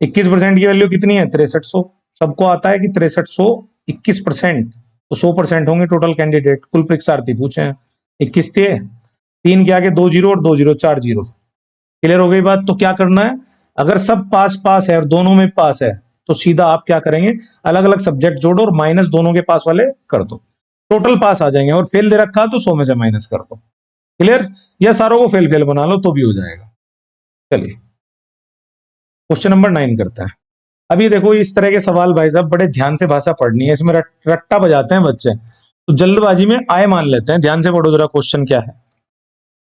21% की वैल्यू कितनी है, 6300। सबको आता है कि 6300 21%, तो 100% होंगे टोटल कैंडिडेट। कुल परीक्षार्थी पूछे हैं 21 थे, 3 के आगे 2 जीरो और 2 जीरो 4 जीरो। क्लियर हो गई बात। तो क्या करना है, अगर सब पास पास है और दोनों में पास है, तो सीधा आप क्या करेंगे, अलग अलग सब्जेक्ट जोड़ो और माइनस दोनों के पास वाले कर दो, टोटल पास आ जाएंगे। और फेल दे रखा तो 100 में से माइनस कर दो। क्लियर, या सारों को फेल फेल बना लो तो भी हो जाएगा। चलिए क्वेश्चन नंबर 9 करते हैं। अभी देखो इस तरह के सवाल भाई साहब बड़े ध्यान से भाषा पढ़नी है, इसमें रट्टा बजाते हैं बच्चे, तो जल्दबाजी में आय मान लेते हैं। ध्यान से पढ़ो जरा, क्वेश्चन क्या है।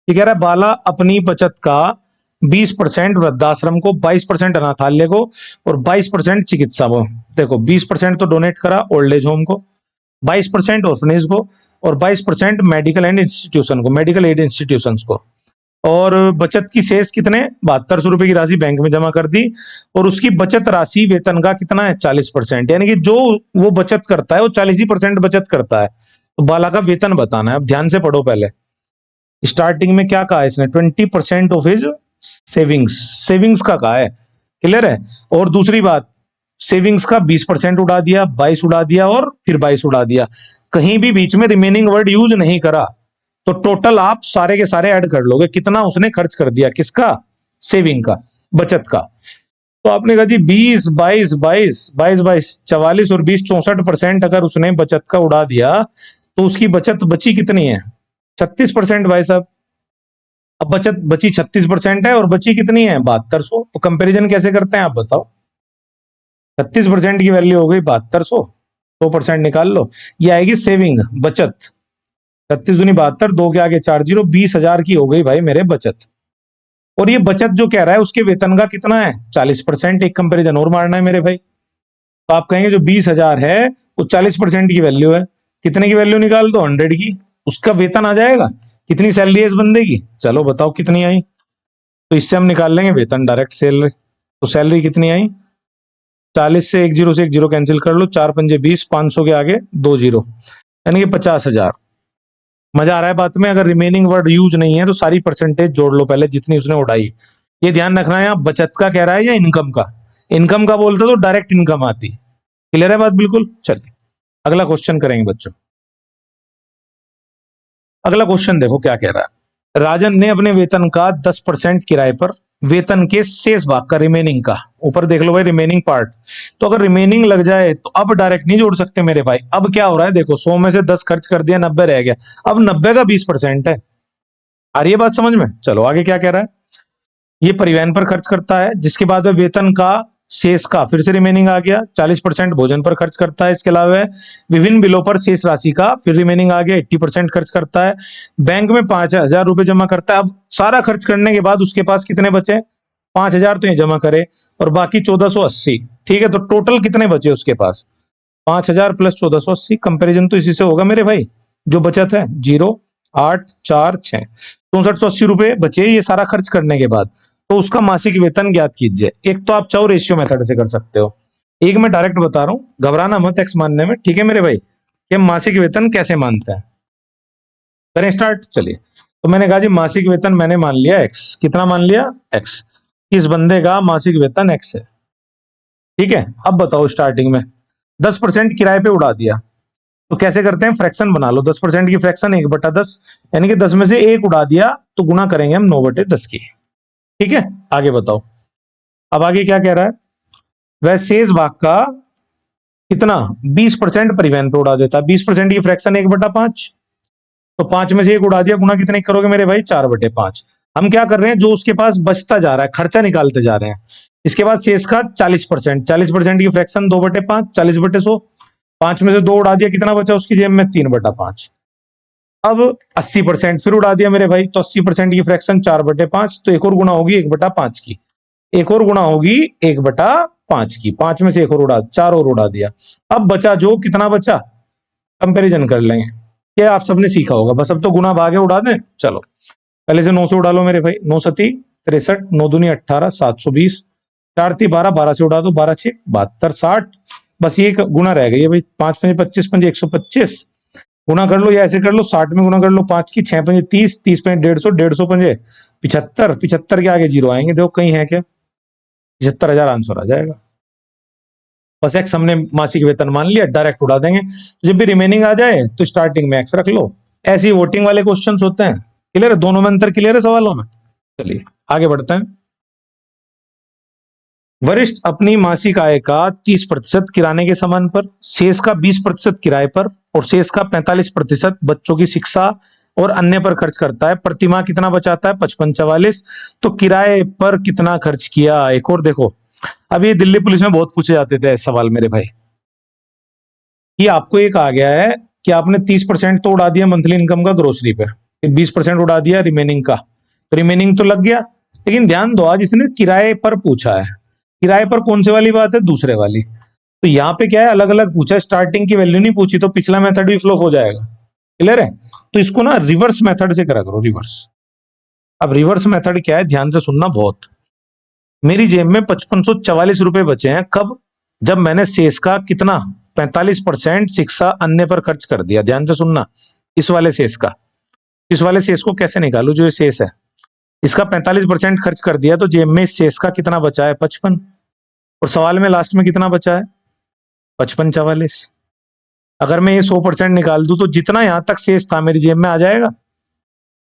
ये कह रहा है बाला अपनी बचत का 20% वृद्धाश्रम को, 22% अनाथालय को और 22% चिकित्सा को। देखो 20% तो डोनेट करा ओल्ड एज होम को, 22% ऑर्फनेज को और 22% मेडिकल एंड इंस्टीट्यूशन को, मेडिकल एड इंस्टीट्यूशन को। और बचत की शेष कितने 7200 रुपए की राशि बैंक में जमा कर दी, और उसकी बचत राशि वेतन का कितना है 40%, यानी कि जो वो बचत करता है वो 40% बचत करता है। तो बाला का वेतन बताना है। अब ध्यान से पढ़ो, पहले स्टार्टिंग में क्या कहा है इसने, 20% ऑफ हिज सेविंग्स, सेविंग्स का कहा है। क्लियर है। और दूसरी बात, सेविंग्स का 20% उड़ा दिया, 22 उड़ा दिया और फिर 22 उड़ा दिया, कहीं भी बीच में रिमेनिंग वर्ड यूज नहीं करा। तो टोटल आप सारे के सारे ऐड कर लोगे, कितना उसने खर्च कर दिया, किसका, सेविंग का, बचत का। तो आपने कहा जी 20, 22, 22, 22, 22, 44 और 20, 64% अगर उसने बचत का उड़ा दिया, तो उसकी बचत बची कितनी है, 36% भाई साहब। अब बचत बची 36% है और बची कितनी है 7200। तो कंपैरिजन कैसे करते हैं आप बताओ। 36% की वैल्यू हो गई 7200, 100% निकाल लो, ये आएगी सेविंग, बचत। 36 दूनी 72, 2 के आगे 4 जीरो, 20,000 की हो गई भाई मेरे बचत। और ये बचत जो कह रहा है उसके वेतन का कितना है 40%। एक कंपैरिजन और मारना है मेरे भाई। तो आप कहेंगे जो 20,000 है वो 40% की वैल्यू है, कितने की वैल्यू निकाल दो 100 की, उसका वेतन आ जाएगा। कितनी सैलरी है इस बंदे की, चलो बताओ कितनी आई। तो इससे हम निकाल लेंगे वेतन, डायरेक्ट सैलरी। तो सैलरी कितनी आई, 40 से 1 जीरो से 1 जीरो कैंसिल कर लो, 4 पंजे 20, 500 के आगे 2 जीरो, यानी कि 50,000। मजा आ रहा है बात में। अगर रिमेनिंग वर्ड यूज नहीं है तो सारी परसेंटेज जोड़ लो पहले जितनी उसने उड़ाई। ये ध्यान रखना है, आप बचत का कह रहा है या इनकम का। इनकम का बोलते तो डायरेक्ट इनकम आती। क्लियर है बात बिल्कुल। चलिए अगला क्वेश्चन करेंगे बच्चों। अगला क्वेश्चन देखो क्या कह रहा है। राजन ने अपने वेतन का 10% किराए पर वेतन के शेष भाग का, रिमेनिंग का, ऊपर देख लो भाई रिमेनिंग पार्ट। तो अगर रिमेनिंग लग जाए तो अब डायरेक्ट नहीं जोड़ सकते मेरे भाई। अब क्या हो रहा है देखो, 100 में से 10 खर्च कर दिया, 90 रह गया। अब 90 का 20% है। आ रही है बात समझ में। चलो आगे क्या कह रहा है। ये परिवहन पर खर्च करता है, जिसके बाद में वेतन का शेष का फिर से रिमेनिंग आ गया, 40% भोजन पर खर्च करता है। इसके अलावा विभिन्न बिलों पर शेष राशि का फिर रिमेनिंग आ गया, 80% खर्च करता है। बैंक में 5,000 रुपए जमा करता है। अब सारा खर्च करने के बाद उसके पास कितने बचे, 5,000 तो ये जमा करे और बाकी 1480। ठीक है, तो टोटल कितने बचे उसके पास, 5,000 प्लस 1480। कंपेरिजन तो इसी से होगा मेरे भाई। जो बचत है 0, 8, 4, 6, 6480 रुपए बचे ये सारा खर्च करने के बाद। तो उसका मासिक वेतन ज्ञात कीजिए। एक तो आप चाहो रेशियो मेथड से कर सकते हो, एक मैं डायरेक्ट बता रहा हूं, घबराना मत एक्स मानने में। ठीक है मेरे भाई, कि मासिक वेतन कैसे मानते हैं। करें स्टार्ट। चलिए तो मैंने कहा जी मासिक वेतन मैंने मान लिया एक्स, कितना मान लिया एक्स, इस बंदे का मासिक वेतन एक्स है, ठीक है। अब बताओ स्टार्टिंग में 10% किराए पे उड़ा दिया, तो कैसे करते हैं, फ्रैक्शन बना लो, 10% की फ्रैक्शन 1/10, यानी कि 10 में से 1 उड़ा दिया तो गुना करेंगे हम 9/10 की, ठीक है। आगे बताओ, अब आगे क्या कह रहा है, वह शेष भाग का कितना 20% परिवहन पे उड़ा देता है, 20% की फ्रैक्शन 1/5, तो 5 में से 1 उड़ा दिया, गुना कितने करोगे मेरे भाई 4/5। हम क्या कर रहे हैं, जो उसके पास बचता जा रहा है खर्चा निकालते जा रहे हैं। इसके बाद शेष का 40%, 40% की फ्रैक्शन 2/5, 40/100, 5 में से 2 उड़ा दिया, कितना बचा उसकी जेब में 3/5। अब 80% फिर उड़ा दिया मेरे भाई, तो 80% की फ्रैक्शन 4/5, तो एक और गुना होगी 1/5 की, एक और गुना होगी 1/5 की, 5 में से 1 और उड़ा, 4 और उड़ा दिया। अब बचा जो, कितना बचा, कंपैरिजन कर लेंगे, ये आप सबने सीखा होगा, बस अब तो गुना भागे उड़ा दें। चलो पहले से 9 से उड़ा लो मेरे भाई, 9 सती 63, 9 दूनी 18, 720, 4 थी 12, 12 से उड़ा दो, 12 6 72, 60, बस ये गुना रह गई है भाई, 5 पंजे 25, पंजे 125, गुना कर लो या ऐसे कर लो, 60 में गुना कर लो 5 की, 6 पंजे 30, 30 पंजे 150, 150 पंजे 75, 75 के आगे जीरो आएंगे, देखो कहीं है क्या, 75,000 आंसर आ जाएगा। बस एक्स हमने मासिक वेतन मान लिया, डायरेक्ट उड़ा देंगे, तो जब भी रिमेनिंग आ जाए तो स्टार्टिंग में एक्स रख लो। ऐसे ही वोटिंग वाले क्वेश्चंस होते हैं, क्लियर है, दोनों में अंतर क्लियर है सवालों में। चलिए आगे बढ़ते हैं। वरिष्ठ अपनी मासिक आय का 30% किराने के सामान पर, शेष का 20% किराए पर और शेष का 45% बच्चों की शिक्षा और अन्य पर खर्च करता है। प्रतिमाह कितना बचाता है, 55-44। तो किराए पर कितना खर्च किया, एक और देखो, अब ये दिल्ली पुलिस में बहुत पूछे जाते थे सवाल मेरे भाई, ये आपको एक आ गया है कि आपने 30% तो उड़ा दिया मंथली इनकम का ग्रोसरी पे, 20% उड़ा दिया रिमेनिंग का, तो रिमेनिंग तो लग गया, लेकिन ध्यान दो आज इसने किराए पर पूछा है, किराए पर कौन से वाली बात है, दूसरे वाली, तो यहाँ पे क्या है अलग अलग पूछा, स्टार्टिंग की वैल्यू नहीं पूछी, तो पिछला मेथड भी फ्लॉप हो जाएगा, क्लियर है। तो इसको ना रिवर्स मेथड से करा करो, रिवर्स। अब रिवर्स मेथड क्या है, ध्यान से सुनना बहुत, मेरी जेब में 5544 रुपए बचे हैं, कब, जब मैंने शेष का कितना 45% शिक्षा अन्य पर खर्च कर दिया, ध्यान से सुनना, इस वाले शेष का, इस वाले शेष को कैसे निकालू, जो ये शेष है इसका 45% खर्च कर दिया, तो जेब में इस शेष का कितना बचा है 55, और सवाल में लास्ट में कितना बचा है 5544। अगर मैं ये 100% निकाल दूं तो जितना यहां तक शेष था मेरी जेब में आ जाएगा,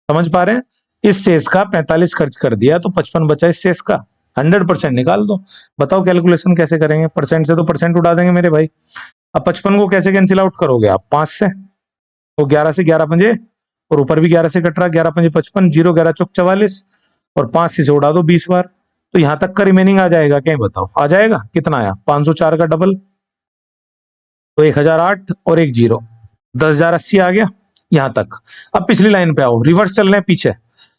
समझ पा रहे हैं, इस शेष का 45 खर्च कर दिया तो 55 बचा इस शेष का, 100% निकाल दो। बताओ कैलकुलेशन कैसे करेंगे, परसेंट से तो परसेंट उड़ा देंगे मेरे भाई। अब 55 को कैसे कैंसिल आउट करोगे आप, 5 से, तो 11 से 11 पंजे, और ऊपर भी 11 से कट रहा, 11 पंजे 55, 0 11 चौक 44, और 5 से उड़ा दो 20 बार, तो यहां तक का रिमेनिंग आ जाएगा, क्या बताओ आ जाएगा, कितना आया 504 का डबल, तो 1008 और एक 0, 10,080 आ गया यहां तक। अब पिछली लाइन पे आओ, रिवर्स चल रहे हैं पीछे,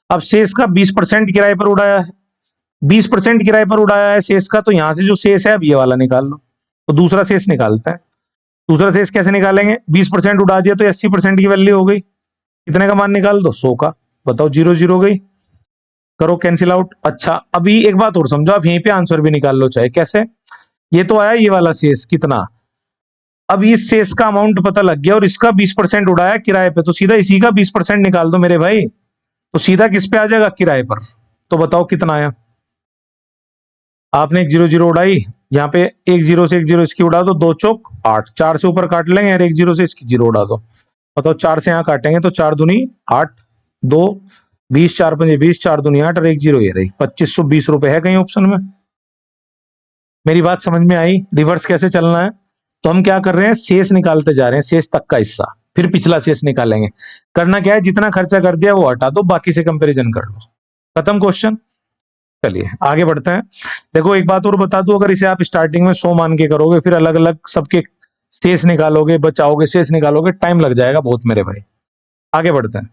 अब शेष का 20% किराए पर उड़ाया है, 20% किराए पर उड़ाया है शेष का, तो यहां से जो शेष है अब ये वाला निकाल लो, तो दूसरा शेष निकालते हैं। दूसरा शेष कैसे निकालेंगे, 20% उड़ा दिया तो 80% की वैल्यू हो गई, कितने का मान निकाल दो 100 का, बताओ 0 0 गई, करो कैंसिल आउट। अच्छा अभी एक बात और समझो, आप यहीं पे आंसर भी निकाल लो चाहे कैसे, ये तो आया ये वाला शेष कितना, अब इस शेष का अमाउंट पता लग गया और इसका 20% उड़ाया किराए पे, तो सीधा इसी का 20% निकाल दो मेरे भाई, तो सीधा किस पे आ जाएगा, किराए पर। तो बताओ कितना आया, आपने एक 0 0 उड़ाई, यहाँ पे एक 0 से एक 0 इसकी उड़ा दो, 2 चौक 8, 4 से ऊपर काट लेंगे और एक 0 से इसकी 0 उड़ा दो, बताओ 4 से यहाँ काटेंगे तो 4 दूनी 8, 2 20, 4 पंजे 20, 4 दूनी 8 और एक 0 ये रही, 2520 रुपए है कहीं ऑप्शन में। मेरी बात समझ में आई, रिवर्स कैसे चलना है, तो हम क्या कर रहे हैं, शेष निकालते जा रहे हैं, शेष तक का हिस्सा, फिर पिछला शेष निकालेंगे। करना क्या है, जितना खर्चा कर दिया वो हटा दो, बाकी से कंपैरिजन कर लो, खत्म क्वेश्चन। चलिए आगे बढ़ते हैं। देखो एक बात और बता दूं, अगर इसे आप स्टार्टिंग में 100 मान के करोगे, फिर अलग अलग सबके शेष निकालोगे, बचाओगे, शेष निकालोगे, टाइम लग जाएगा बहुत मेरे भाई। आगे बढ़ते हैं,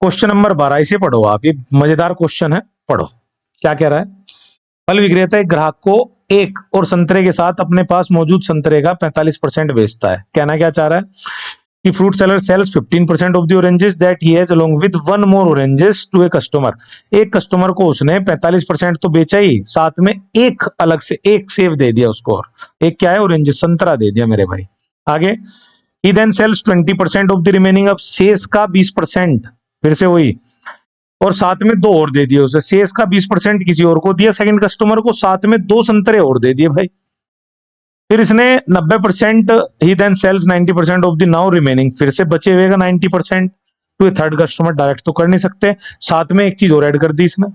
क्वेश्चन नंबर 12, इसे पढ़ो आप, ये मजेदार क्वेश्चन है, पढ़ो क्या कह रहा है। फल विक्रेता एक ग्राहक को एक और संतरे के साथ अपने पास मौजूद संतरे का 45% बेचता है। कहना क्या चाह रहा है कि fruit seller sells 15% of the oranges that he has along with one more oranges to a customer. एक कस्टमर को उसने 45% तो बेचा ही, साथ में एक अलग से एक सेब दे दिया उसको, और एक क्या है ऑरेंज संतरा दे दिया मेरे भाई। आगे he then sells 20% of the remaining, अब शेष का 20%, फिर से वही, और साथ में दो और दे दिए उसे, शेष का 20% किसी और को दिया, सेकंड कस्टमर को, साथ में दो संतरे और दे दिए भाई। फिर इसने 90%, he then sells 90% of the now remaining, फिर से बचे हुए का 90% to a third customer, direct तो कर नहीं सकते, साथ में एक चीज और ऐड कर दी इसने,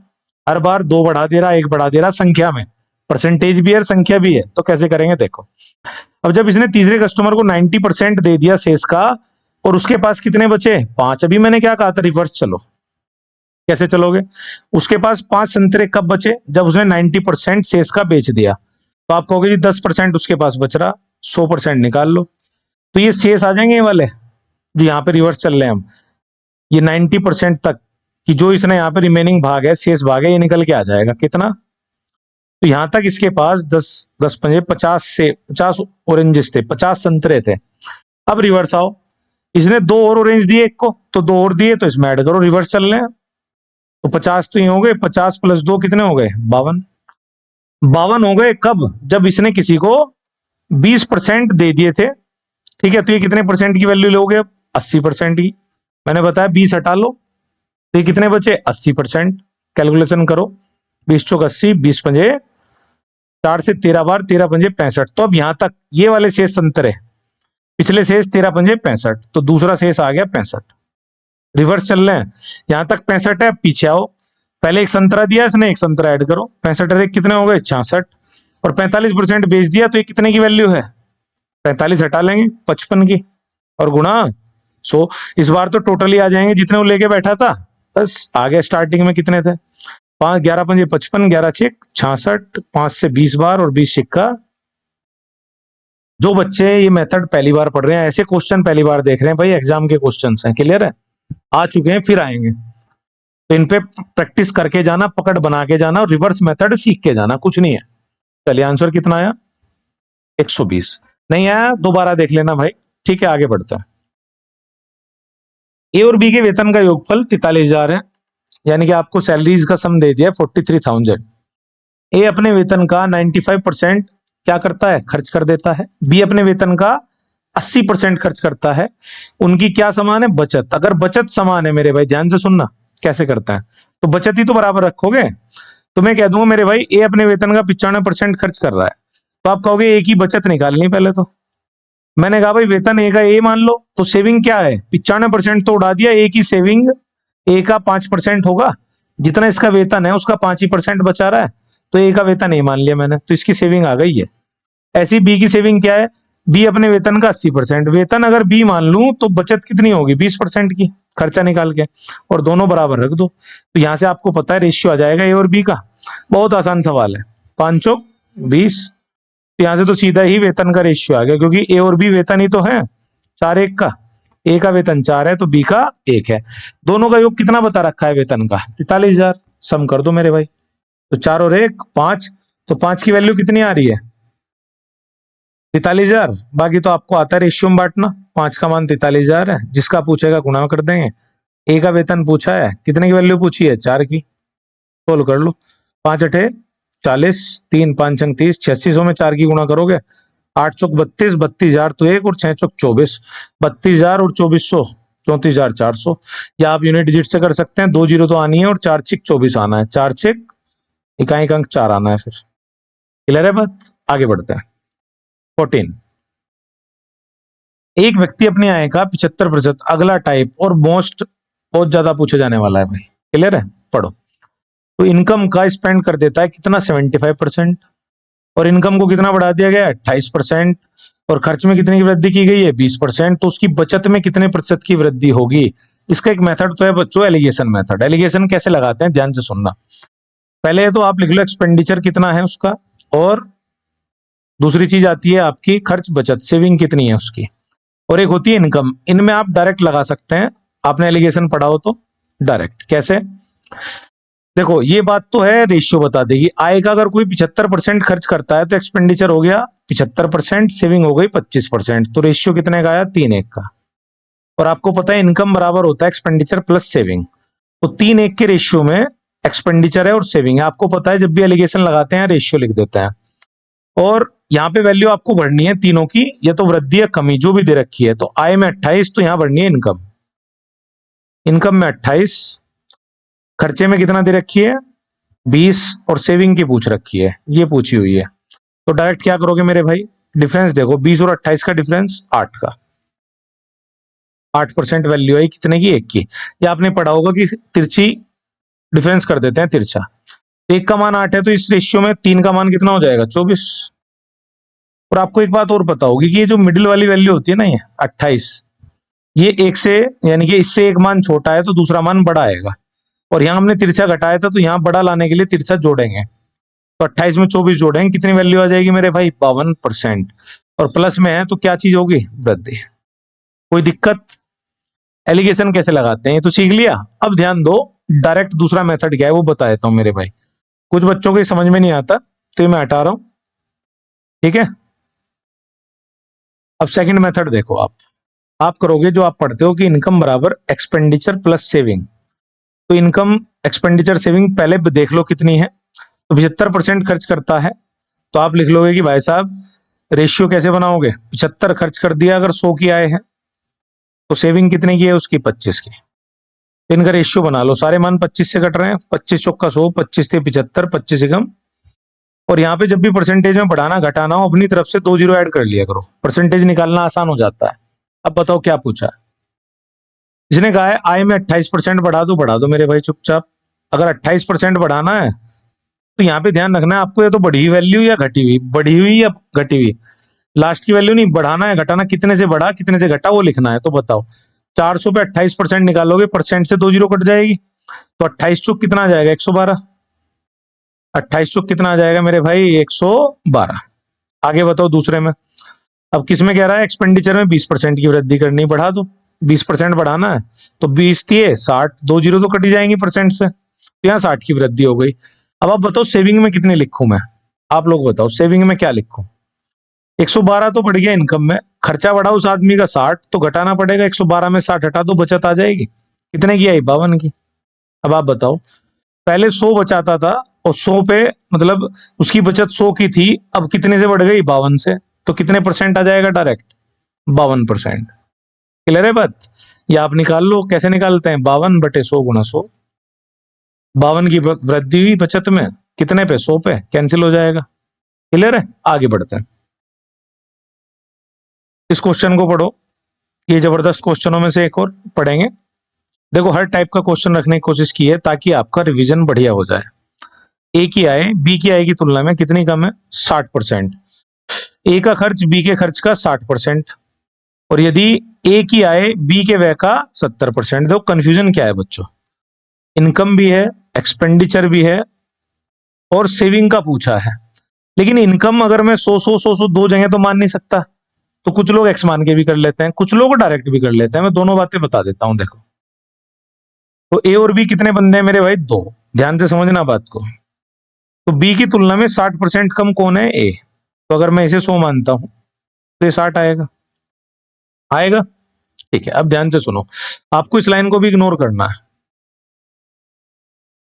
हर बार दो बढ़ा दे रहा, एक बढ़ा दे रहा, संख्या में, परसेंटेज भी है संख्या भी है, तो कैसे करेंगे देखो। अब जब इसने तीसरे कस्टमर को 90% दे दिया शेष का, और उसके पास कितने बचे 5, अभी मैंने क्या कहा था, रिवर्स चलो, कैसे चलोगे, उसके पास 5 संतरे कब बचे, जब उसने 90% शेष का बेच दिया, तो आप कहोगे जी 10% उसके पास बच रहा, 100% निकाल लो, तो ये शेष आ जाएंगे ये वाले, जी यहाँ पे रिवर्स चल रहे हैं हम, ये 90% तक कि जो इसने यहाँ पे रिमेनिंग भाग है, शेष भाग है, ये निकल के आ जाएगा कितना, तो यहां तक इसके पास 10 पंजे 50 से 50 ऑरेंजेस थे, 50 संतरे थे। अब रिवर्स आओ, इसने दो और ऑरेंज दिए एक को, तो दो और दिए, तो इसमें ऐड करो, रिवर्स चल रहे हैं, तो 50 तो ये हो गए, 50 प्लस 2 कितने हो गए 52, 52 हो गए कब, जब इसने किसी को 20% दे दिए थे, ठीक है, तो ये कितने परसेंट की वैल्यू लोगे अब, 80% की, मैंने बताया 20 हटा लो, तो ये कितने बचे 80%, कैलकुलेशन करो, 20 चौक 80, 20 पंजे 4 से 13 बार, 13 पंजे 65, तो अब यहां तक ये वाले शेष संतरे, पिछले शेष 13 पंजे 65, तो दूसरा शेष आ गया 65, रिवर्स चल रहे हैं, यहां तक 65 है, पीछे आओ, पहले एक संतरा दिया इसने, एक संतरा ऐड करो, 65 और एक कितने हो गए 66, और 45% बेच दिया, तो ये कितने की वैल्यू है, 45 हटा लेंगे 55 की, और गुणा 100, इस बार तो टोटली आ जाएंगे जितने वो लेके बैठा था, बस आगे स्टार्टिंग में कितने थे, 5 11 पंजे 55, 11 6 66, 5 से 20 बार और 20 सिक्का। जो बच्चे ये मेथड पहली बार पढ़ रहे हैं, ऐसे क्वेश्चन पहली बार देख रहे हैं भाई, एग्जाम के क्वेश्चंस हैं, क्लियर है, आ चुके हैं फिर आएंगे, तो इन पे प्रैक्टिस करके जाना, पकड़ बना के जाना, और रिवर्स मेथड सीख के जाना, कुछ नहीं है। चलिए आंसर कितना आया 120, नहीं आया दोबारा देख लेना भाई, ठीक है, आगे बढ़ता है। ए और बी के वेतन का योगफल 43,000 है, यानी कि आपको सैलरीज का सम दे दिया 43,000। ए अपने वेतन का 95% क्या करता है, खर्च कर देता है, बी अपने वेतन का 80% खर्च करता है, उनकी क्या समान है, बचत। अगर बचत समान है मेरे भाई, ध्यान से सुनना कैसे करता है, तो बचत ही तो बराबर रखोगे, तो मैं कह दूंगा मेरे भाई ए अपने वेतन का 95% खर्च कर रहा है, तो आप कहोगे ए की बचत निकालनी पहले, तो मैंने कहा भाई वेतन ए का ए मान लो, तो सेविंग क्या है 95% तो उड़ा दिया, ए की सेविंग ए का 5% होगा, जितना इसका वेतन है उसका 5% बचा रहा है, तो ए का वेतन ए मान लिया मैंने, तो इसकी सेविंग आ गई है। ऐसी बी की सेविंग क्या है, बी अपने वेतन का 80%, वेतन अगर बी मान लूं तो बचत कितनी होगी 20% की, खर्चा निकाल के, और दोनों बराबर रख दो, तो यहां से आपको पता है रेशियो आ जाएगा ए और बी का, बहुत आसान सवाल है, 5 चौक 20, यहां से तो सीधा ही वेतन का रेशियो आ गया, क्योंकि ए और बी वेतन ही तो है, 4 1 का, ए का वेतन 4 है तो बी का 1 है, दोनों का योग कितना बता रखा है वेतन का 43,000, सम कर दो मेरे भाई, तो 4 और 1 5, तो 5 की वैल्यू कितनी आ रही है 43,000, बाकी तो आपको आता है रेशियो में बांटना, 5 का मान 43,000 है, जिसका पूछेगा गुणा कर देंगे, ए का वेतन पूछा है, कितने की वैल्यू पूछी है 4 की, सोल्व कर लो, 5 अठे 40, 3 5 अंक 30, 8600 में 4 की गुणा करोगे, 8 चौक 32, 32,000 तो 1, और 6 चौक 24, 32,000 और 2400 34,400, या आप यूनिट डिजिट से कर सकते हैं, 2 जीरो तो आनी है, और 4 6 24 आना है, 4 6 इकाई अंक 4 आना है, फिर क्लियर है बात, आगे बढ़ते हैं। 14, एक व्यक्ति अपनी आय का 75%, अगला टाइप और मोस्ट बहुत ज्यादा पूछे जाने वाला है भाई, क्लियर है, पढ़ो, तो इनकम का स्पेंड कर देता है कितना 75%, और इनकम को कितना बढ़ा दिया गया है 28%, और खर्च में कितने की वृद्धि की गई है 20%, तो उसकी बचत में कितने प्रतिशत की वृद्धि होगी। इसका एक मेथड तो है बच्चों एलिगेशन मेथड, एलिगेशन कैसे लगाते हैं ध्यान से सुनना, पहले तो आप लिख लो एक्सपेंडिचर कितना है उसका, और दूसरी चीज आती है आपकी खर्च बचत सेविंग कितनी है उसकी, और एक होती है इनकम, इनमें आप डायरेक्ट लगा सकते हैं, आपने एलिगेशन पढ़ा हो तो डायरेक्ट कैसे, देखो ये बात तो है रेशियो बता देगी, आय का अगर कोई 75% खर्च करता है तो एक्सपेंडिचर हो गया 75%, सेविंग हो गई 25%, तो रेशियो कितने का आया 3:1 का, और आपको पता है इनकम बराबर होता है एक्सपेंडिचर प्लस सेविंग, तो 3:1 के रेशियो में एक्सपेंडिचर है और सेविंग है, आपको पता है जब भी एलिगेशन लगाते हैं रेशियो लिख देते हैं, और यहाँ पे वैल्यू आपको बढ़नी है तीनों की, ये तो वृद्धि है कमी जो भी दे रखी है, तो आय में 28, तो यहाँ बढ़नी है इनकम, इनकम में 28, खर्चे में कितना दे रखी है 20 और सेविंग की पूछ रखी है, ये पूछी हुई है। तो डायरेक्ट क्या करोगे मेरे भाई, डिफरेंस देखो 20 और 28 का डिफरेंस 8 का, 8% वैल्यू आई कितने की, 1 की। ये आपने पढ़ा होगा कि तिरछी डिफरेंस कर देते हैं तिरछा। एक का मान 8 है तो इस रेशियो में 3 का मान कितना हो जाएगा 24। और आपको एक बात और पता होगी कि ये जो मिडिल वाली वैल्यू होती है ना, ये 28, ये एक से, यानी कि इससे एक मान छोटा है तो दूसरा मान बड़ा आएगा। और यहाँ हमने तिरछा घटाया था तो यहाँ बड़ा लाने के लिए तिरछा जोड़ेंगे, तो 28 में 24 जोड़ेंगे, कितनी वैल्यू आ जाएगी मेरे भाई 52%। और प्लस में है तो क्या चीज होगी, वृद्धि। कोई दिक्कत, एलिगेशन कैसे लगाते हैं ये तो सीख लिया। अब ध्यान दो, डायरेक्ट दूसरा मेथड क्या है वो बता देता हूँ मेरे भाई। कुछ बच्चों को ये समझ में नहीं आता तो ये मैं हटा रहा हूं, ठीक है। अब सेकंड मेथड देखो, आप करोगे जो आप पढ़ते हो कि इनकम बराबर एक्सपेंडिचर प्लस सेविंग। तो इनकम एक्सपेंडिचर सेविंग पहले देख लो कितनी है, तो 75% खर्च करता है। तो आप लिख लोगे कि भाई साहब रेशियो कैसे बनाओगे, 75 खर्च कर दिया अगर 100 की आए हैं, तो सेविंग कितने की है उसकी 25 की। तो इनका रेशियो बना लो, सारे मान 25 से कट रहे हैं, 25 चौका 100, 25 थे 75, 25 एकम। और यहाँ पे जब भी परसेंटेज में बढ़ाना घटाना हो अपनी तरफ से 2 जीरो ऐड कर लिया करो, परसेंटेज निकालना आसान हो जाता है। अब बताओ क्या पूछा है। इसने कहा है आय में 28% बढ़ा दो मेरे भाई चुपचाप। अगर 28% बढ़ाना है तो यहाँ पे ध्यान रखना है आपको, ये तो बढ़ी हुई वैल्यू या घटी हुई, बढ़ी हुई या घटी हुई, लास्ट की वैल्यू नहीं, बढ़ाना है घटाना, कितने से बढ़ा कितने से घटा वो लिखना है। तो बताओ 400 पे 28% निकालोगे, परसेंट से 2 जीरो कट जाएगी, तो 28 चौक कितना आ जाएगा 112, 28 चौक कितना आ जाएगा मेरे भाई 112। आगे बताओ दूसरे में, अब किस में कह रहा है एक्सपेंडिचर में 20% की वृद्धि करनी, बढ़ा दो, 20% बढ़ाना है तो 20 थी 60, 2 जीरो तो कटी जाएंगी परसेंट से, तो यहाँ 60 की वृद्धि हो गई। अब आप बताओ सेविंग में कितनी लिखूं मैं, आप लोग बताओ सेविंग में क्या लिखूं। 112 तो बढ़ गया इनकम में, खर्चा बढ़ा उस आदमी का 60, तो घटाना पड़ेगा, 112 में 60 हटा दो, बचत आ जाएगी, कितने की आई 52 की। अब आप बताओ, पहले 100 बचाता था और 100 पे मतलब उसकी बचत 100 की थी, अब कितने से बढ़ गई 52 से, तो कितने परसेंट आ जाएगा डायरेक्ट 52%। क्लियर है बात, या आप निकाल लो, कैसे निकालते हैं 52/100 गुणा 100, 52 की वृद्धि हुई बचत में, कितने पे 100 पे, कैंसिल हो जाएगा। क्लियर है, आगे बढ़ते हैं। इस क्वेश्चन को पढ़ो, ये जबरदस्त क्वेश्चनों में से एक और पढ़ेंगे। देखो हर टाइप का क्वेश्चन रखने की कोशिश की है ताकि आपका रिवीजन बढ़िया हो जाए। ए की आय बी की आय की तुलना में कितनी कम है 60%, ए का खर्च बी के खर्च का 60%, और यदि ए की आय बी के व्यय का 70%। देखो कंफ्यूजन क्या है बच्चों, इनकम भी है, एक्सपेंडिचर भी है और सेविंग का पूछा है, लेकिन इनकम अगर मैं 100 दो जगह तो मान नहीं सकता, तो कुछ लोग एक्स मान के भी कर लेते हैं, कुछ लोग डायरेक्ट भी कर लेते हैं, मैं दोनों बातें बता देता हूं। देखो तो ए और बी कितने बंदे हैं मेरे भाई, दो, ध्यान से समझना बात को। तो बी की तुलना में 60% कम कौन है, ए। तो अगर मैं इसे 100 मानता हूं तो ये 60 आएगा, आएगा, ठीक है। अब ध्यान से सुनो, आपको इस लाइन को भी इग्नोर करना है,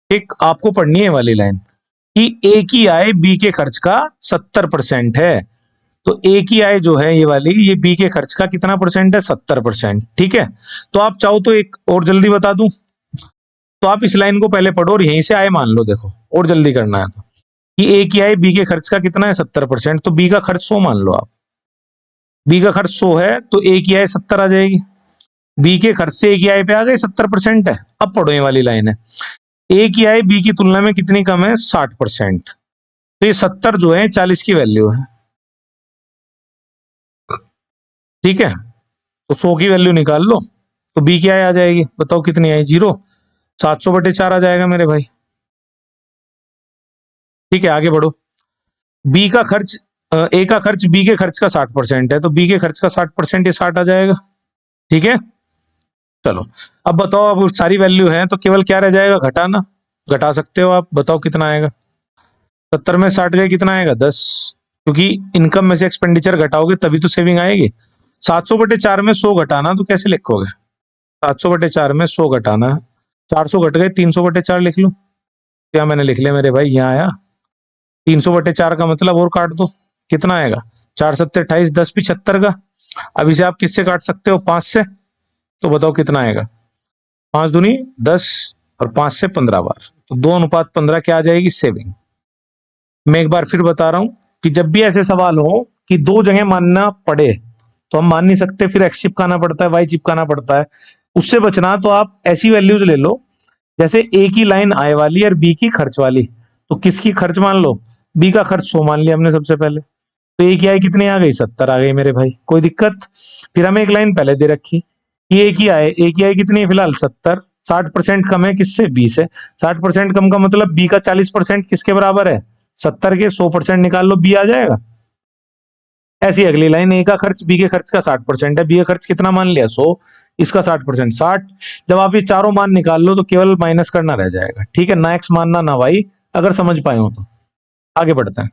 एक आपको पढ़नी है वाली लाइन कि ए की आय बी के खर्च का 70% है, तो ए की आय जो है ये वाली, ये बी के खर्च का कितना परसेंट है 70%, ठीक है। तो आप चाहो तो एक और जल्दी बता दूं, तो आप इस लाइन को पहले पढ़ो और यहीं से आय मान लो, देखो और जल्दी करना है तो, कि ए की आय बी के खर्च का कितना है 70%, तो बी का खर्च 100 मान लो आप, बी का खर्च 100 है तो ए की आय 70 आ जाएगी, बी के खर्च से ए की आय पे आ गए 70% है। अब पढ़ो ये वाली लाइन है, ए की आय बी की तुलना में कितनी कम है 60%, तो ये 70 जो है 40 की वैल्यू है, ठीक है। तो 100 की वैल्यू निकाल लो, तो बी की आय आ जाएगी, बताओ कितनी आई 0, 700/4 आ जाएगा मेरे भाई, ठीक है। आगे बढ़ो, बी का खर्च ए का खर्च बी के खर्च का 60% है, तो बी के खर्च का 60% ये 60 आ जाएगा, ठीक है। चलो अब बताओ, अब सारी वैल्यू है तो केवल क्या रह जाएगा, घटाना, घटा सकते हो आप, बताओ कितना आएगा, 70 में 60 गए कितना आएगा 10, क्योंकि इनकम में से एक्सपेंडिचर घटाओगे तभी तो सेविंग आएगी। 700/4 में 100 घटाना, तो कैसे लिखोगे, 700/4 में 100 घटाना, 400 घट गए, 300/4 लिख लो, क्या मैंने लिख लिया मेरे भाई, यहाँ आया 300/4 का मतलब और काट दो, कितना आएगा 4×7=28, 10×75 का। अब इसे आप किससे काट सकते हो 5 से, तो बताओ कितना आएगा, 5 दूनी 10 और 5 से 15 बार, तो 2:15 क्या आ जाएगी? सेविंग। मैं एक बार फिर बता रहा हूं कि जब भी ऐसे सवाल हो कि दो जगह मानना पड़े तो हम मान नहीं सकते, फिर एक्स चिपकाना पड़ता है, वाई चिपकाना पड़ता है। उससे बचना तो आप ऐसी वैल्यूज ले लो जैसे ए की लाइन आय वाली और बी की खर्च वाली। तो किसकी खर्च मान लो? बी का खर्च 100 मान लिया हमने सबसे पहले, तो ए की आय कितनी आ गई? 70 आ गई मेरे भाई, कोई दिक्कत? फिर हमें एक लाइन पहले दे रखी कि ए की आय कितनी है फिलहाल? 70। 60% कम है किससे? 20 है। 60% कम का मतलब बी का 40% किसके बराबर है? 70 के। 100% निकाल लो, बी आ जाएगा। ऐसी अगली लाइन, ए का खर्च बी के खर्च का 60% है, बी का खर्च कितना मान लिया? 100, इसका 60%, 60। जब आप ये चारों मान निकाल लो तो केवल माइनस करना रह जाएगा, ठीक है? ना एक्स मानना ना वाई, अगर समझ पाए हो तो। आगे बढ़ते हैं।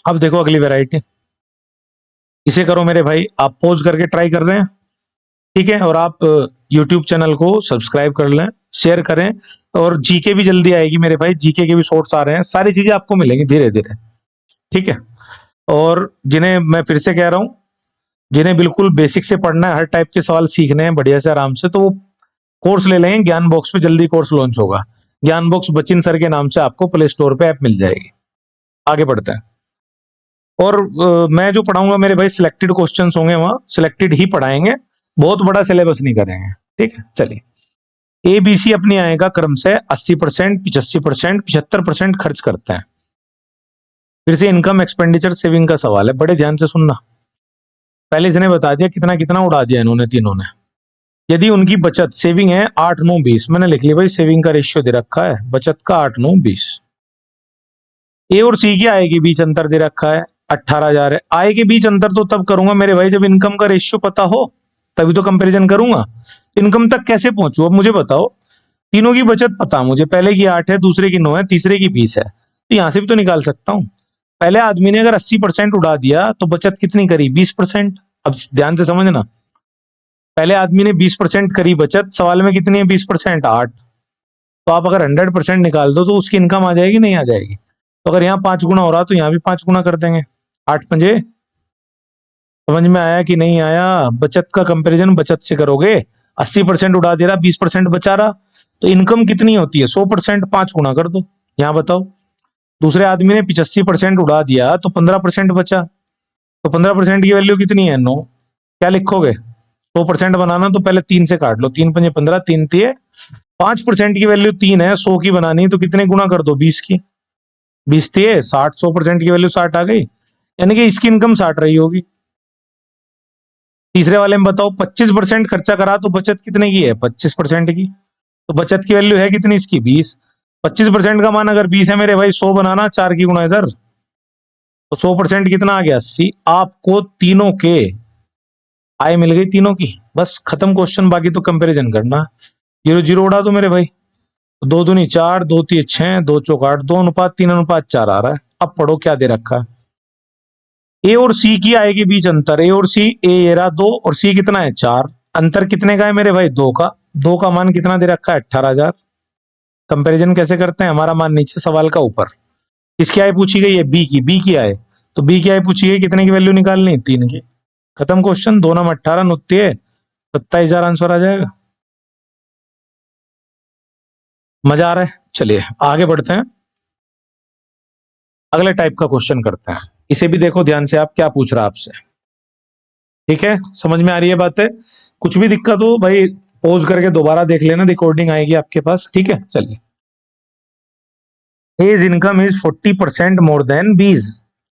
अब देखो अगली वेराइटी, इसे करो मेरे भाई, आप पॉज करके ट्राई कर रहे हैं, ठीक है? और आप यूट्यूब चैनल को सब्सक्राइब कर लें, शेयर करें, और जीके भी जल्दी आएगी मेरे भाई, जीके के भी शॉर्ट्स आ रहे हैं, सारी चीजें आपको मिलेंगी धीरे धीरे, ठीक है? और जिन्हें मैं फिर से कह रहा हूं, जिन्हें बिल्कुल बेसिक से पढ़ना है, हर टाइप के सवाल सीखने हैं बढ़िया से आराम से, तो वो कोर्स ले लेंगे ज्ञान बॉक्स पे, जल्दी कोर्स लॉन्च होगा। ज्ञान बॉक्स बचिन सर के नाम से आपको प्ले स्टोर पे ऐप मिल जाएगी। आगे बढ़ते हैं। और मैं जो पढ़ाऊंगा मेरे भाई, सिलेक्टेड क्वेश्चंस होंगे, वहां सिलेक्टेड ही पढ़ाएंगे, बहुत बड़ा सिलेबस नहीं करेंगे, ठीक है? चलिए, ए बी सी अपनी आय का क्रम से 80%, 85%, 75% खर्च करते हैं। फिर से इनकम, एक्सपेंडिचर, सेविंग का सवाल है, बड़े ध्यान से सुनना। पहले इसने बता दिया कितना कितना उड़ा दिया इन्होंने तीनों ने। यदि उनकी बचत, सेविंग है 8, 9, 20, मैंने लिख लिया भाई, सेविंग का रेशियो दे रखा है, बचत का 8, 9, 20। ए और सी की आय के बीच अंतर दे रखा है 18,000 है। आय के बीच अंतर तो तब करूंगा मेरे भाई जब इनकम का रेशियो पता हो, तभी तो कंपैरिजन करूंगा। इनकम तक कैसे पहुंचू? अब मुझे बताओ, तीनों की बचत पता मुझे, पहले की 8 है, दूसरे की 9 है, तीसरे की 20 है, तो यहां से भी तो निकाल सकता हूं। पहले आदमी ने अगर 80% उड़ा दिया तो बचत कितनी करी? 20%। अब ध्यान से समझना, पहले आदमी ने 20% करी बचत, सवाल में कितनी है? 20%, 8। तो आप अगर 100% निकाल दो तो उसकी इनकम आ जाएगी, नहीं आ जाएगी? तो अगर यहाँ 5 गुना हो रहा तो यहाँ भी 5 गुना कर देंगे, 8 पंजे। समझ में आया कि नहीं आया? बचत का कंपैरिजन बचत से करोगे, 80% उड़ा दे रहा, 20% बचा रहा, तो इनकम कितनी होती है? 100%, 5 गुना कर दो। यहाँ बताओ, दूसरे आदमी ने 85% उड़ा दिया तो 15% बचा, तो 15% की वैल्यू कितनी है? 9। क्या लिखोगे? 100% बनाना तो पहले 3 से काट लो, 3 पंजे 15, 3 तिये 5% की वैल्यू 3 है, 100 की बनानी तो कितने गुना कर दो? 20 की। 20 तिये 60, 100% की वैल्यू 60 आ गई, यानी कि इसकी इनकम 60 रही होगी। तीसरे वाले में बताओ, 25% खर्चा करा तो बचत कितने की है? 25% की। तो बचत की वैल्यू है कितनी इसकी? 20। 25% का मान अगर 20 है मेरे भाई, 100 बनाना, 4 की गुना इधर, तो 100% कितना आ गया? 80। आपको तीनों के आय मिल गई, तीनों की, बस खत्म क्वेश्चन। बाकी तो कंपैरिजन करना। 0 0 उड़ा दो मेरे भाई, 2 दूनी 4, 2 तिये 6, 2 चौक 8, 2:3:4 आ रहा है। अब पढ़ो क्या दे रखा है। ए और सी की आय के बीच अंतर, ए और सी, ए ये रहा 2 और सी कितना है? 4। अंतर कितने का है मेरे भाई? 2 का। 2 का मान कितना दे रखा है? 18,000। कंपैरिजन कैसे करते हैं? हमारा मान नीचे, सवाल का ऊपर। किसकी आय पूछी गई है? बी की। बी की आय, तो बी की आय पूछी गई, कितने की वैल्यू निकालनी? 3 की। खत्म क्वेश्चन। 2 नाम 18, 9 27,000 आंसर आ जाएगा। मजा आ रहा है? चलिए आगे बढ़ते हैं, अगले टाइप का क्वेश्चन करते हैं। इसे भी देखो ध्यान से, आप क्या पूछ रहा है आपसे, ठीक है? समझ में आ रही है बातें? कुछ भी दिक्कत हो भाई, पॉज करके दोबारा देख लेना, रिकॉर्डिंग आएगी आपके पास, ठीक है? चलिए, as income is 40% more than B's.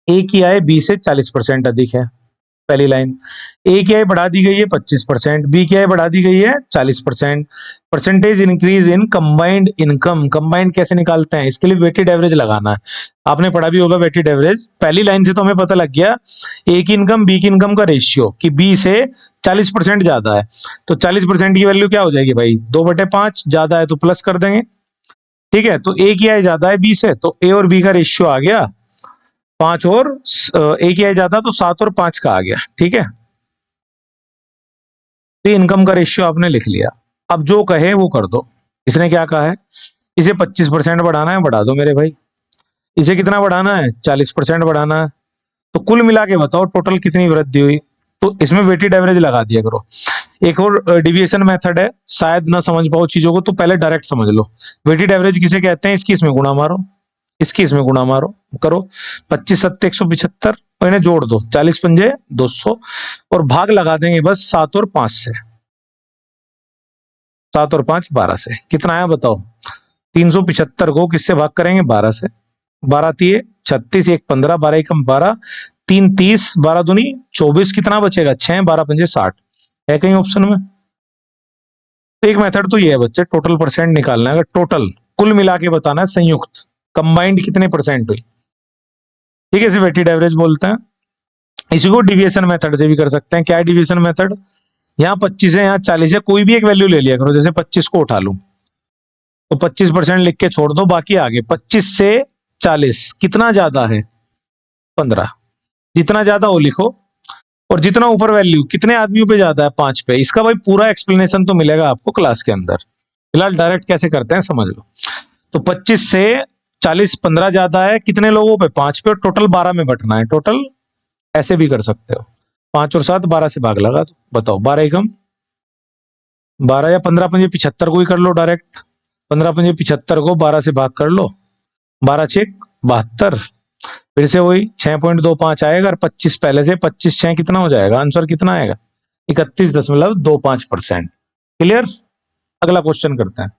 A की आय बी से 40% अधिक है। पहली लाइन, ए की आय बढ़ा दी गई है 25%, बी की आय बढ़ा दी गई है 40%। Percentage increase in combined income. Combined कैसे निकालते हैं? इसके लिए वेटेड एवरेज लगाना है। आपने पढ़ा भी होगा वेटेड एवरेज। पहली लाइन से तो हमें पता लग गया ए की इनकम बी की इनकम का रेशियो, कि बी से 40% ज्यादा है, तो 40% की वैल्यू क्या हो जाएगी भाई? 2/5। ज्यादा है तो प्लस कर देंगे, ठीक है? तो ए की आय ज्यादा है बी से, तो ए और बी का रेशियो आ गया 5, और ए की आय ज्यादा तो 7 और 5 का आ गया, ठीक है? तो इनकम का रेशियो आपने लिख लिया। अब जो कहे वो कर दो। इसने क्या कहा है? इसे 25% बढ़ाना है, बढ़ा दो मेरे भाई। इसे कितना बढ़ाना है? 40% बढ़ाना है। तो कुल मिला के बताओ टोटल कितनी वृद्धि हुई? तो इसमें वेटेड एवरेज लगा दिया करो। एक और डिविएशन मेथड है, शायद ना समझ पाओ चीजों को तो पहले डायरेक्ट समझ लो। वेटेड एवरेज किसे कहते हैं, इसकी इसमें गुणा मारो, इसकी इसमें गुणा मारो, करो 25 सत्ते 175 और इन्हें जोड़ दो, 40 पंजे 200 और भाग लगा देंगे बस 7 और 5 से, 7 और 5 12 से। कितना आया बताओ, 375 को किससे भाग करेंगे, 12 से। 12 तीय 36, 1 15, 12 एकम 12, 3 30, 12 दूनी 24, कितना बचेगा 6, 12 पंजे 60। है कहीं ऑप्शन में? तो एक मेथड तो ये है बच्चे, टोटल परसेंट निकालना है, अगर टोटल कुल मिला के बताना है, संयुक्त कंबाइंड कितने परसेंट हुई, ठीक है, इसे वेटेड एवरेज बोलते हैं। इसी को डिविएशन मेथड से भी कर सकते हैं। क्या है डिविएशन मेथड, यहाँ 25 है, यहाँ 40 है, कोई भी एक वैल्यू ले लिया करो, जैसे 25 को उठा लूं तो 25% लिख के छोड़ दो, बाकी आगे 25 से 40 कितना ज्यादा है, 15, जितना ज्यादा वो लिखो, और जितना ऊपर वैल्यू कितने आदमियों पे ज्यादा है, 5 पे। इसका भाई पूरा एक्सप्लेनेशन तो मिलेगा आपको क्लास के अंदर, फिलहाल डायरेक्ट कैसे करते हैं समझ लो। तो 25 से 40 15 ज्यादा है, कितने लोगों पे, 5 पे, और टोटल 12 में बटना है। टोटल ऐसे भी कर सकते हो, 5 और 7 12 से भाग लगा दो, बताओ 12 एकम 12 या 15 पंजे 75 को ही कर लो डायरेक्ट, 15 पंजे 75 को 12 से भाग कर लो, 12 छेक 72, फिर से वही 6.25 आएगा, और 25 पहले से, 25 6 कितना हो जाएगा, आंसर कितना आएगा 31.25%। क्लियर? अगला क्वेश्चन करते हैं।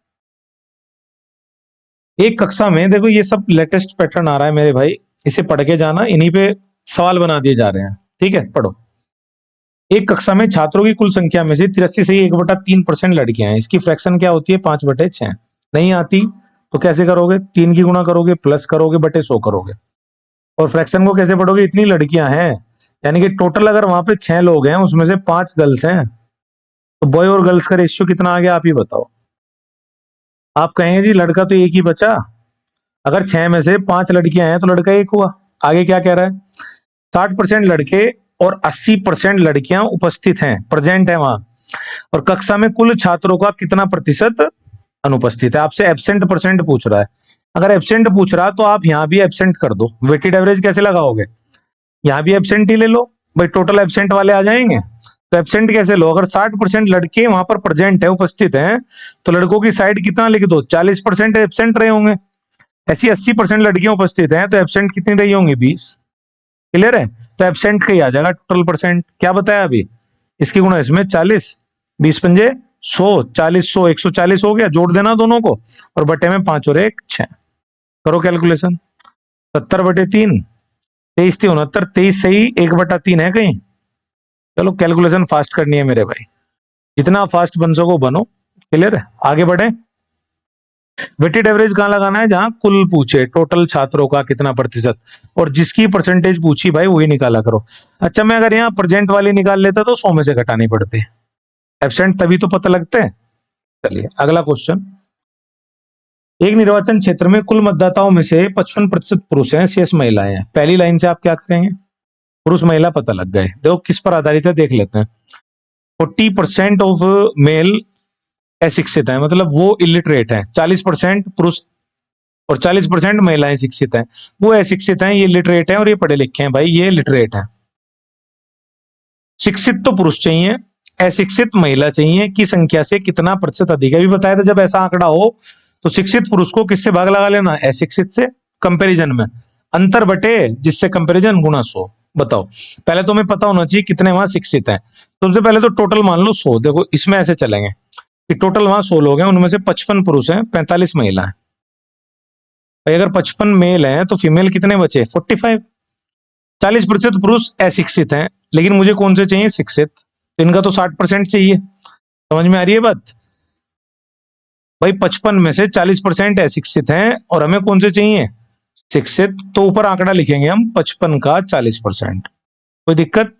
एक कक्षा में देखो ये सब लेटेस्ट पैटर्न आ रहा है मेरे भाई, इसे पढ़ के जाना, इन्हीं पे सवाल बना दिए जा रहे हैं, ठीक है, पढ़ो। एक कक्षा में छात्रों की कुल संख्या में से 83 से 1/3% लड़कियां हैं, इसकी फ्रैक्शन क्या होती है, 5/6। नहीं आती तो कैसे करोगे, 3 की गुणा करोगे, प्लस करोगे, बटे 100 करोगे। और फ्रैक्शन को कैसे पढ़ोगे, इतनी लड़कियां हैं, यानी कि टोटल अगर वहां पे 6 लोग हैं, उसमें से 5 गर्ल्स हैं, तो बॉय और गर्ल्स का रेशियो कितना आ गया, आप ही बताओ। आप कहेंगे जी लड़का तो एक ही बचा, अगर 6 में से 5 लड़कियां हैं तो लड़का एक हुआ। आगे क्या कह रहा है, 60% लड़के और 80% लड़कियां उपस्थित हैं, प्रेजेंट है वहां, और कक्षा में कुल छात्रों का कितना प्रतिशत अनुपस्थित है। आपसे एब्सेंट परसेंट पूछ रहा है, अगर एब्सेंट पूछ रहा तो आप यहाँ भी एब्सेंट कर दो। वेटेड एवरेज कैसे लगाओगे, यहाँ भी एब्सेंट ही ले लो भाई, टोटल एब्सेंट वाले आ जाएंगे। तो एब्सेंट कैसे लो, अगर 60% लड़के वहां पर प्रेजेंट है, उपस्थित हैं, तो लड़कों की साइड कितना लिख दो, 40% एब्सेंट रहे होंगे। ऐसी 80% लड़कियां उपस्थित हैं, तो एब्सेंट कितनी रही होंगी, 20। क्लियर है? तो एब्सेंट का ही आ जाएगा टोटल परसेंट। क्या बताया अभी, इसकी गुणा इसमें 40, 20 पंजे 100, 40 100 140 हो गया, जोड़ देना दोनों को, और बटे में 5 और 1 6। करो कैलकुलेशन, 70/3, 23 3 69, 23 सही, 1/3 है कहीं। चलो कैलकुलेशन फास्ट करनी है मेरे भाई, जितना फास्ट बन सको बनो। क्लियर है? आगे बढ़े। वेटेड एवरेज कहां लगाना है, जहां कुल पूछे, टोटल छात्रों का कितना प्रतिशत, और जिसकी परसेंटेज पूछी भाई वही निकाला करो। अच्छा, मैं अगर यहाँ प्रेजेंट वाली निकाल लेता तो 100 में से घटानी पड़ती, एब्सेंट तभी तो पता लगते हैं। चलिए अगला क्वेश्चन। एक निर्वाचन क्षेत्र में कुल मतदाताओं में से 55% पुरुष हैं, शेष महिलाएं हैं। पहली लाइन से आप क्या करेंगे, पुरुष महिला पता लग गए। देखो किस पर आधारित है देख लेते हैं। 40% ऑफ मेल अशिक्षित है, मतलब वो इलिटरेट है। 40% पुरुष और 40% महिलाएं शिक्षित हैं, वो अशिक्षित हैं, ये लिटरेट हैं, और ये पढ़े लिखे हैं। भाई ये लिटरेट है। शिक्षित तो पुरुष चाहिए, अशिक्षित महिला चाहिए, की संख्या से कितना प्रतिशत अधिक है। अभी बताया था जब ऐसा आंकड़ा हो तो शिक्षित पुरुष को किससे भाग लगा लेना, अशिक्षित से, कंपैरिजन में अंतर बटे जिससे कंपैरिजन गुणा 100। बताओ, पहले तो हमें पता होना चाहिए कितने वहां शिक्षित हैं। सबसे पहले तो टोटल मान लो 100। देखो इसमें ऐसे चलेंगे कि टोटल वहां 100 लोग हैं, उनमें से 55 पुरुष हैं, 45 महिला है। भाई अगर 55 मेल हैं तो फीमेल कितने बचे, 45। 40% पुरुष अशिक्षित हैं, लेकिन मुझे कौन से चाहिए, शिक्षित, तो इनका तो 60% चाहिए। समझ में आ रही है बात? भाई 55 में से 40% अशिक्षित हैं, और हमें कौन से चाहिए, शिक्षित। तो ऊपर आंकड़ा लिखेंगे हम 55 का 40%, कोई दिक्कत।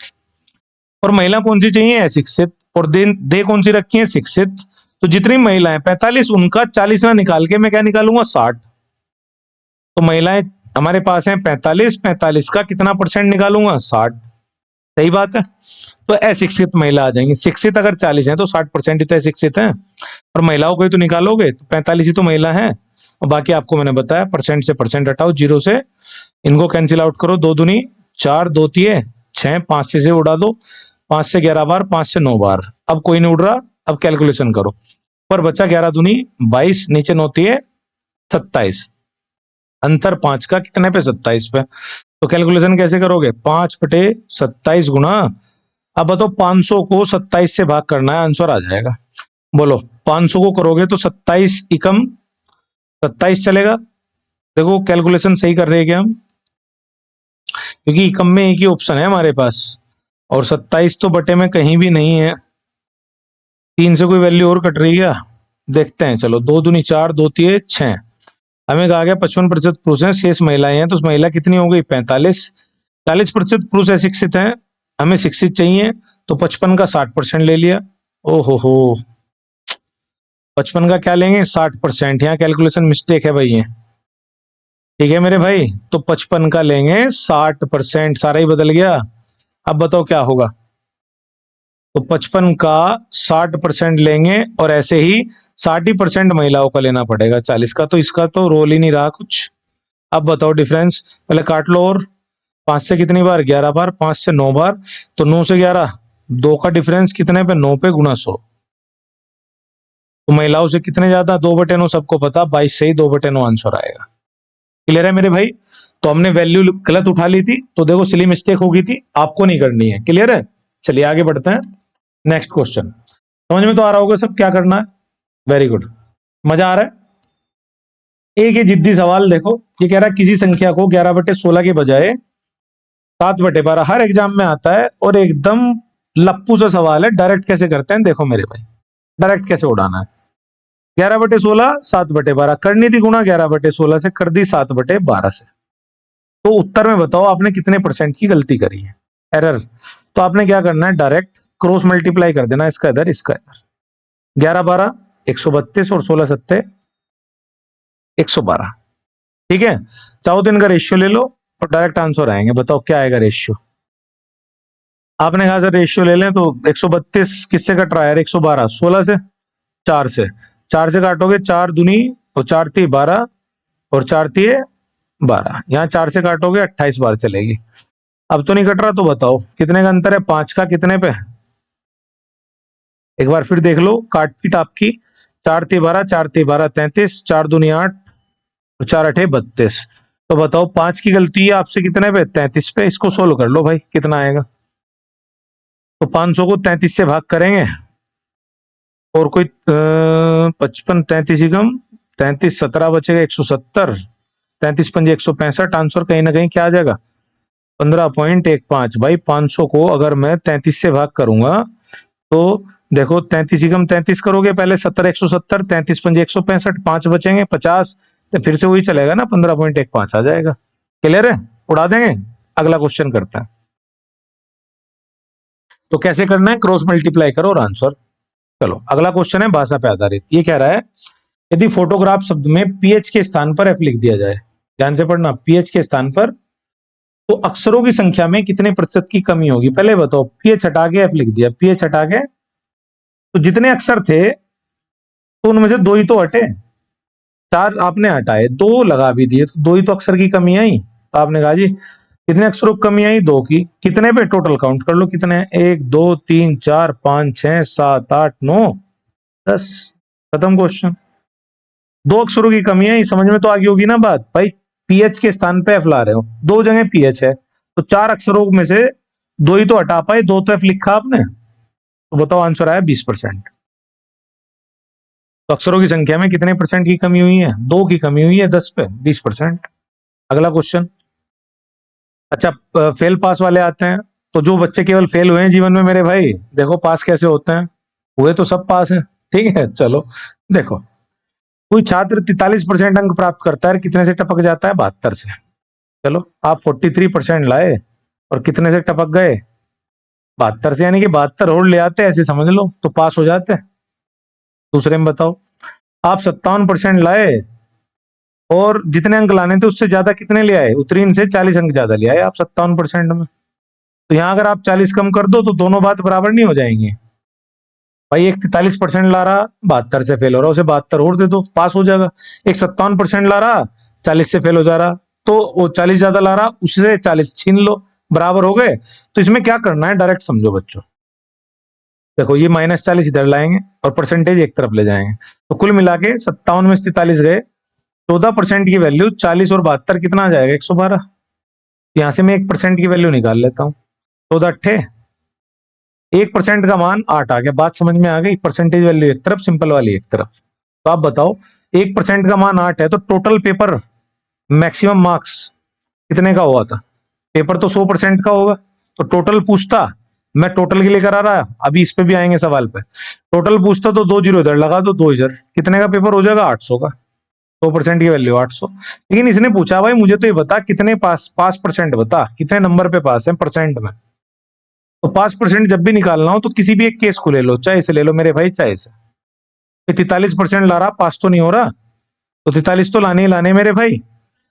और महिला कौन सी चाहिए, अशिक्षित, और दे कौन सी रखी है, शिक्षित। तो जितनी महिलाएं 45, उनका 40 ना निकाल के मैं क्या निकालूंगा, 60। तो महिलाएं हमारे पास हैं 45, 45 का कितना परसेंट निकालूंगा, 60। सही बात है। तो अशिक्षित महिला आ जाएंगी। शिक्षित अगर 40 है तो 60% ही तो अशिक्षित है, और महिलाओं को ही तो निकालोगे, तो 45 ही तो महिला है, और बाकी आपको मैंने बताया परसेंट से परसेंट हटाओ, 0 से इनको कैंसिल आउट करो, 2 दूनी 4, 2 तिये 6, 5 से उड़ा दो, 5 से 11 बार, 5 से 9 बार। अब कोई नहीं उड़ रहा, अब कैलकुलेशन करो। पर बच्चा 11 दूनी 22, नीचे 9 तिये 27, अंतर 5 का कितने पे? 27 पे। तो कैलकुलेशन कैसे करोगे? 5/27 गुना, अब बताओ 500 को 27 से भाग करना है, आंसर आ जाएगा। बोलो 500 को करोगे तो 27 एकम 27 चलेगा। देखो कैलकुलेशन सही कर रहे हैं क्या हम? क्योंकि एकम में एक ही ऑप्शन है हमारे पास, और 27 तो बटे में कहीं भी नहीं है। 3 से कोई वैल्यू और कट रही है? देखते हैं, चलो 2 दूनी 4, 2 तिये 6। हमें कहा गया 55% पुरुष हैं, शेष महिलाएं हैं, तो उस महिला कितनी हो गई? 45। 40% पुरुष अशिक्षित हैं, हमें शिक्षित चाहिए, तो 55 का 60% ले लिया। ओहो हो, 55 का क्या लेंगे? 60%। यहाँ कैलकुलेशन मिस्टेक है भाई, ये ठीक है मेरे भाई। तो 55 का लेंगे 60%, सारा ही बदल गया। अब बताओ क्या होगा? तो 55 का 60% लेंगे, और ऐसे ही 60% महिलाओं का लेना पड़ेगा 40 का, तो इसका तो रोल ही नहीं रहा कुछ। अब बताओ डिफरेंस, पहले काट लो। और 5 से कितनी बार? 11 बार, 5 से 9 बार, तो 9 से 11, 2 का डिफरेंस कितने पे? 9 पे गुना 100। तो महिलाओं से कितने ज्यादा? 2/9, सबको पता, 22 से ही 2/9 आंसर आएगा। क्लियर है मेरे भाई? तो हमने वैल्यू गलत उठा ली थी, तो देखो सिली मिस्टेक हो गई थी, आपको नहीं करनी है। क्लियर है? चलिए आगे बढ़ते हैं। नेक्स्ट क्वेश्चन समझ में तो आ रहा होगा सब क्या करना है? वेरी गुड, मजा आ रहा है। एक ये जिद्दी सवाल देखो, ये कह रहा है किसी संख्या को 11/16 के बजाय 7/12 हर एग्जाम में आता है, और एकदम लप्पू सा सवाल है, डायरेक्ट कैसे करते हैं देखो मेरे भाई, डायरेक्ट कैसे उड़ाना है। 11/16 7/12 करनी थी गुणा, 11/16 से कर दी 7/12 से। तो उत्तर में बताओ आपने कितने % की गलती करी है, एरर। तो आपने क्या करना है, डायरेक्ट क्रॉस मल्टीप्लाई कर देना, इसका इधर इसका इधर। 11/12 132 और 16/7 112। ठीक है, चाहो तो इनका रेशियो ले लो और डायरेक्ट आंसर आएंगे। बताओ क्या आएगा रेशियो? आपने कहा सर रेशियो ले लें, तो 132 किससे कट रहा है? 112 16 से, 4 से। 4 से काटोगे 4 दूनी, तो 4 ती 12, और 4 तिये 12। यहाँ 4 से काटोगे 28 बार चलेगी। अब तो नहीं कट रहा, तो बताओ कितने का अंतर है? 5 का कितने पे? एक बार फिर देख लो काट पीट आपकी। 4 ती 12, 4 ती 12 33, 4 दूनी 8 और 4 अठे 32। तो बताओ 5 की गलती है आपसे कितने पे? 33 पे। इसको सोल्व कर लो भाई, कितना आएगा? तो 500 को 33 से भाग करेंगे, और कोई 55 33 कम 33 17 बचेगा 170, 33 पंजे 165। आंसर कहीं ना कहीं क्या आ जाएगा? 15.15। भाई 500 को अगर मैं 33 से भाग करूंगा, तो देखो 33 कम 33 करोगे पहले, 70 170, 33 पंजे 165, 5 बचेंगे 50, तो फिर से वही चलेगा ना, 15.15 आ जाएगा। क्लियर है? उड़ा देंगे। अगला क्वेश्चन करते हैं। तो कैसे करना है? क्रॉस मल्टीप्लाई करो और आंसर। चलो अगला क्वेश्चन है भाषा पे आधारित। ये कह रहा है यदि फोटोग्राफ शब्द में पीएच के स्थान पर एफ लिख दिया जाए, ध्यान से पढ़ना, पीएच के स्थान पर, तो अक्षरों की संख्या में कितने प्रतिशत की कमी होगी? पहले बताओ, पीएच हटा के एफ लिख दिया, पीएच हटा के, तो जितने अक्षर थे तो उनमें से 2 ही तो हटे, 4 आपने हटाए, 2 लगा भी दिए, तो 2 ही तो अक्षर की कमी आई। तो आपने कहा जी कितने अक्षरों की कमी आई? 2 की। कितने पे? टोटल काउंट कर लो कितने हैं, 1 2 3 4 5 6 7 8 9 10। खत्म क्वेश्चन। 2 अक्षरों की कमी है, समझ में तो आ गई होगी ना बात भाई। पीएच के स्थान पे एफ ला रहे हो, 2 जगह पीएच है, तो 4 अक्षरों में से 2 ही तो हटा पाए, 2 तो एफ लिखा आपने, तो बताओ आंसर आया 20%। तो अक्षरों की संख्या में कितने % की कमी हुई है? 2 की कमी हुई है 10 पे, 20%। अगला क्वेश्चन। अच्छा फेल पास वाले आते हैं। तो जो बच्चे केवल फेल हुए हैं जीवन में मेरे भाई, देखो पास कैसे होते हैं, हुए तो सब पास हैं। ठीक है, चलो देखो, कोई छात्र 43% अंक प्राप्त करता है, कितने से टपक जाता है? 72 से। चलो आप 43% लाए और कितने से टपक गए? 72 से, यानी कि 72 और ले आते, ऐसे समझ लो, तो पास हो जाते। दूसरे में बताओ, आप 57% लाए और जितने अंक लाने थे उससे ज्यादा कितने ले आए? उत्तीर्ण से 40 अंक ज्यादा ले आए आप 57% में। तो यहां अगर आप 40 कम कर दो तो दोनों बात बराबर नहीं हो जाएंगी भाई। एक 43% ला रहा 72 से फेल हो रहा, उसे 72 और दे दो, पास हो जाएगा। एक 57% ला रहा 40 से फेल हो जा रहा, तो वो 40 ज्यादा ला रहा उससे 40 छीन लो, बराबर हो गए। तो इसमें क्या करना है, डायरेक्ट समझो बच्चों। देखो ये -40 इधर लाएंगे और परसेंटेज एक तरफ ले जाएंगे, तो कुल मिला के 57 में 43 गए, 14% की वैल्यू 40 और 72 कितना आ जाएगा 112। यहां से मैं 1% की वैल्यू निकाल लेता हूँ, 14 अट्ठे 1% का मान 8 आ गया। बात समझ में आ गई, परसेंटेज वैल्यू एक तरफ, सिंपल वाली एक तरफ। तो आप बताओ 1% का मान 8 है तो टोटल पेपर मैक्सिमम मार्क्स कितने का हुआ था? पेपर तो 100% का होगा, तो टोटल पूछता, मैं टोटल के लिए करा रहा, अभी इस पे भी आएंगे सवाल पे। टोटल पूछता तो 2 जीरो इधर लगा दो, 2 इधर, कितने का पेपर हो जाएगा 800 का, 100% की वैल्यू 800। लेकिन इसने पूछा भाई मुझे तो ये बता कितने पास परसेंट बता, कितने नंबर पे पास है परसेंट में। तो 5% जब भी निकालना हो तो किसी भी एक केस को ले लो, चाहे इसे ले लो मेरे भाई, चाहे इसे। 43% ला रहा, पास तो नहीं हो रहा, तो 43 तो लाने ही लाने मेरे भाई।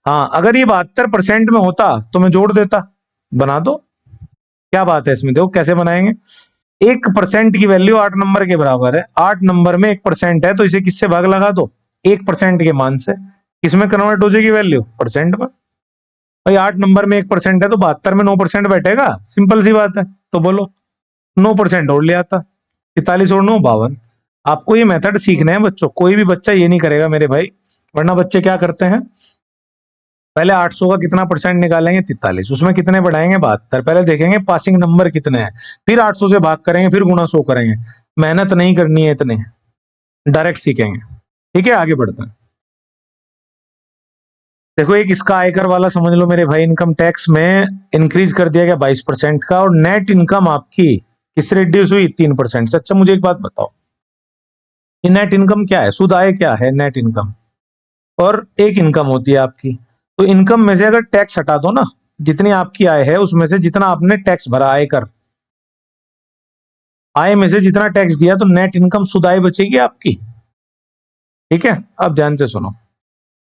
हाँ, अगर ये 72% में होता तो मैं जोड़ देता, बना दो, क्या बात है इसमें। देखो कैसे बनाएंगे, 1% की वैल्यू 8 नंबर के बराबर है, 8 नंबर में 1% है, तो इसे किससे भाग लगा दो, 1% के मान से। किसमें कन्वर्ट हो जाएगी वैल्यू, परसेंट में। भाई 8 नंबर में 1% है तो 72 में 9% बैठेगा, सिंपल सी बात है। तो बोलो 9% और ले आता, 43 और 9 52। आपको ये मेथड सीखना है बच्चों, कोई भी बच्चा ये नहीं करेगा मेरे भाई, वरना बच्चे क्या करते हैं, पहले 800 का कितना परसेंट निकालेंगे 43, उसमें कितने बढ़ाएंगे 72, पहले देखेंगे पासिंग नंबर कितने हैं, फिर 800 से भाग करेंगे, फिर गुणा 100 करेंगे। मेहनत नहीं करनी है इतने, डायरेक्ट सीखेंगे। ठीक है, आगे बढ़ते हैं। देखो एक इसका आयकर वाला समझ लो मेरे भाई, इनकम टैक्स में इंक्रीज कर दिया गया 22% का, और नेट इनकम आपकी किससे रिड्यूस हुई 3% से। अच्छा मुझे एक बात बताओ, ये नेट इनकम क्या है, शुद्ध आय क्या है, नेट इनकम और एक इनकम होती है आपकी। तो इनकम में से अगर टैक्स हटा दो ना, जितनी आपकी आय है उसमें से जितना आपने टैक्स भरा, आयकर, आय में से जितना टैक्स दिया, तो नेट इनकम शुद्ध आय बचेगी आपकी। ठीक है, अब ध्यान से सुनो,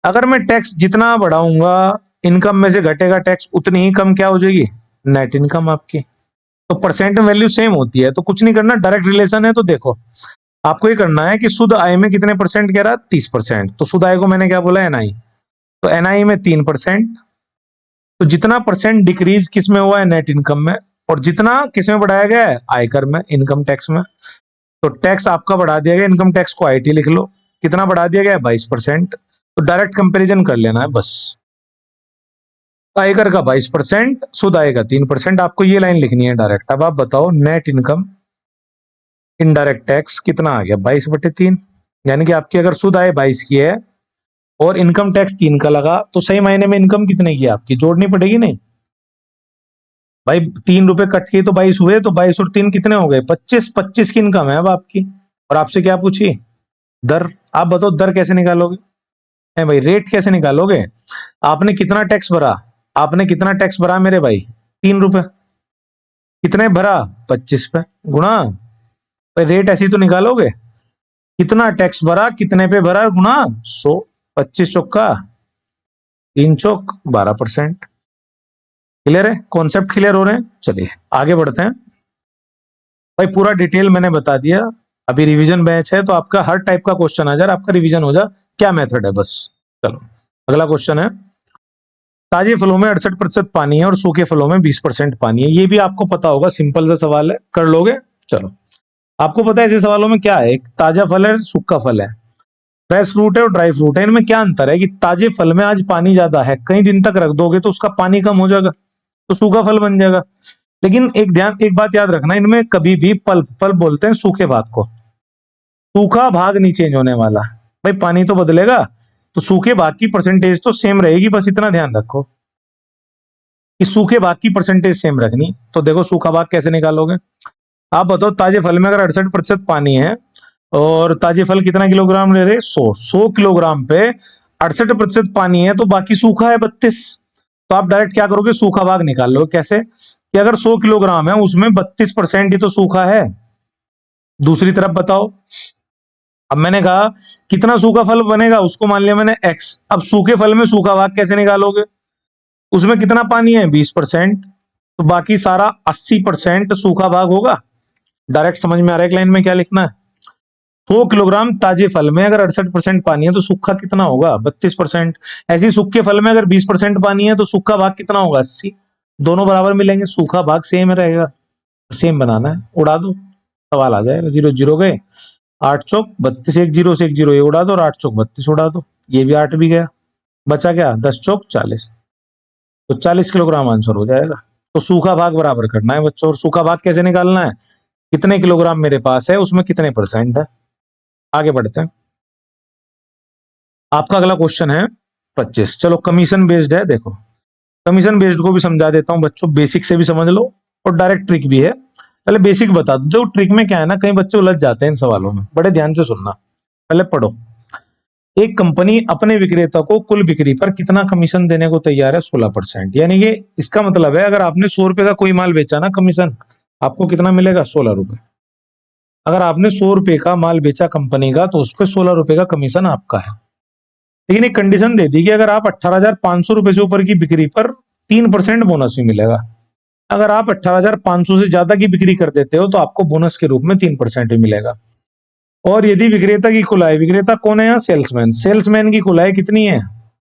अगर मैं टैक्स जितना बढ़ाऊंगा, इनकम में से घटेगा टैक्स, उतनी ही कम क्या हो जाएगी, नेट इनकम आपकी। तो परसेंट में वैल्यू सेम होती है, तो कुछ नहीं करना, डायरेक्ट रिलेशन है। तो देखो आपको ये करना है कि शुद्ध आय में कितने परसेंट कह रहा है, 30%, तो शुद्ध आय को मैंने क्या बोला, एनआई, तो एनआई में 3%, तो जितना परसेंट डिक्रीज किस में हुआ है, नेट इनकम में, और जितना किस में बढ़ाया गया है, आयकर में, इनकम टैक्स में। तो टैक्स आपका बढ़ा दिया गया, इनकम टैक्स को आईटी लिख लो, कितना बढ़ा दिया गया है 22%। तो डायरेक्ट कंपैरिजन कर लेना है बस, आयकर का 22%, शुद्ध आय का 3%, आपको ये लाइन लिखनी है डायरेक्ट। अब आप बताओ नेट इनकम इनडायरेक्ट टैक्स कितना आ गया, 22/3। यानी कि आपकी अगर शुद्ध आय 22 की है और इनकम टैक्स 3 का लगा, तो सही मायने में इनकम कितने की आपकी, जोड़नी पड़ेगी नहीं भाई, 3 रुपए कट के तो 22 हुए, तो 22 और 3 कितने हो गए 25, 25 की इनकम है अब आपकी। और आपसे क्या पूछी, दर। आप बताओ दर कैसे निकालोगे, है भाई रेट कैसे निकालोगे, आपने कितना टैक्स भरा, आपने कितना टैक्स भरा मेरे भाई, 3 रुपए, कितने भरा 25 पे, गुणा, भाई रेट ऐसे ही तो निकालोगे, कितना टैक्स भरा कितने पे भरा, गुणा 100, 25 चौका 3 चौक 12%। क्लियर है, कॉन्सेप्ट क्लियर हो रहे हैं, चलिए आगे बढ़ते हैं। भाई पूरा डिटेल मैंने बता दिया, अभी रिवीजन बैच है, तो आपका हर टाइप का क्वेश्चन आ जाए, आपका रिवीजन हो जाए, क्या मेथड है बस। चलो अगला क्वेश्चन है, ताजे फलों में 68% पानी है और सूखे फलों में 20% पानी है। ये भी आपको पता होगा, सिंपल सा सवाल है, कर लोगे। चलो आपको पता है ऐसे सवालों में क्या है, एक ताजा फल है, सूखा फल है, फ्रेश फ्रूट है और ड्राई फ्रूट है। इनमें क्या अंतर है कि ताजे फल में आज पानी ज्यादा है, कई दिन तक रख दोगे तो उसका पानी कम हो जाएगा, तो सूखा फल बन जाएगा। लेकिन एक बात याद रखना, इनमें कभी भी पल्प, पल्प बोलते हैं सूखे भाग को, सूखा भाग नहीं चेंज होने वाला। भाई पानी तो बदलेगा, तो सूखे भाग की परसेंटेज तो सेम रहेगी, बस इतना ध्यान रखो कि सूखे भाग की परसेंटेज सेम रखनी। तो देखो सूखा भाग कैसे निकालोगे, आप बताओ ताजे फल में अगर 68% पानी है और ताजे फल कितना किलोग्राम ले रहे, 100 किलोग्राम पे 68% पानी है, तो बाकी सूखा है 32। तो आप डायरेक्ट क्या करोगे, सूखा भाग निकाल लो। कैसे कि अगर 100 किलोग्राम है उसमें 32% ही तो सूखा है। दूसरी तरफ बताओ, अब मैंने कहा कितना सूखा फल बनेगा, उसको मान लिया मैंने x। अब सूखे फल में सूखा भाग कैसे निकालोगे, उसमें कितना पानी है 20%, तो बाकी सारा 80% सूखा भाग होगा। डायरेक्ट समझ में आ रहा है, एक लाइन में क्या लिखना है, 100 किलोग्राम ताजे फल में अगर 68% पानी है तो सूखा कितना होगा 32%। ऐसे ही सूखे फल में अगर 20% पानी है तो सूखा भाग कितना होगा 80। दोनों बराबर मिलेंगे, सूखा भाग सेम रहेगा, सेम बनाना है, उड़ा दो। सवाल आ जाएगा। 0 0 गए, 8 चौक 32, एक 0 से एक 0 ये उड़ा दो और 8 चौक 32 उड़ा दो, ये भी 8 भी गया, बचा क्या 10 चौक 40, तो 40 किलोग्राम आंसर हो जाएगा। तो सूखा भाग बराबर करना है बच्चों, और सूखा भाग कैसे निकालना है, कितने किलोग्राम मेरे पास है उसमें कितने परसेंट है। आगे बढ़ते हैं, आपका अगला क्वेश्चन है 25। चलो कमीशन बेस्ड है, देखो कमीशन बेस्ड को भी समझा देता हूं बच्चों, बेसिक से भी समझ लो और डायरेक्ट ट्रिक भी है। पहले बेसिक बता दो, जो ट्रिक में क्या है ना, कई बच्चे उलझ जाते हैं इन सवालों में, बड़े ध्यान से सुनना। पहले पढ़ो, एक कंपनी अपने विक्रेता को कुल बिक्री पर कितना कमीशन देने को तैयार है, 16%। यानी कि इसका मतलब है अगर आपने 100 रुपए का कोई माल बेचा ना, कमीशन आपको कितना मिलेगा, 16 रुपए। अगर आपने 100 रुपए का माल बेचा कंपनी का, तो उस पर 16 रुपए का कमीशन आपका है। लेकिन एक कंडीशन दे दी कि अगर आप 18,500 रुपए से ऊपर की बिक्री पर 3% बोनस भी मिलेगा। अगर आप 18,500 से ज्यादा की बिक्री कर देते हो तो आपको बोनस के रूप में 3% भी मिलेगा। और यदि विक्रेता की कुल आय, विक्रेता कौन है यहाँ, सेल्समैन, सेल्समैन की कुल आय कितनी है,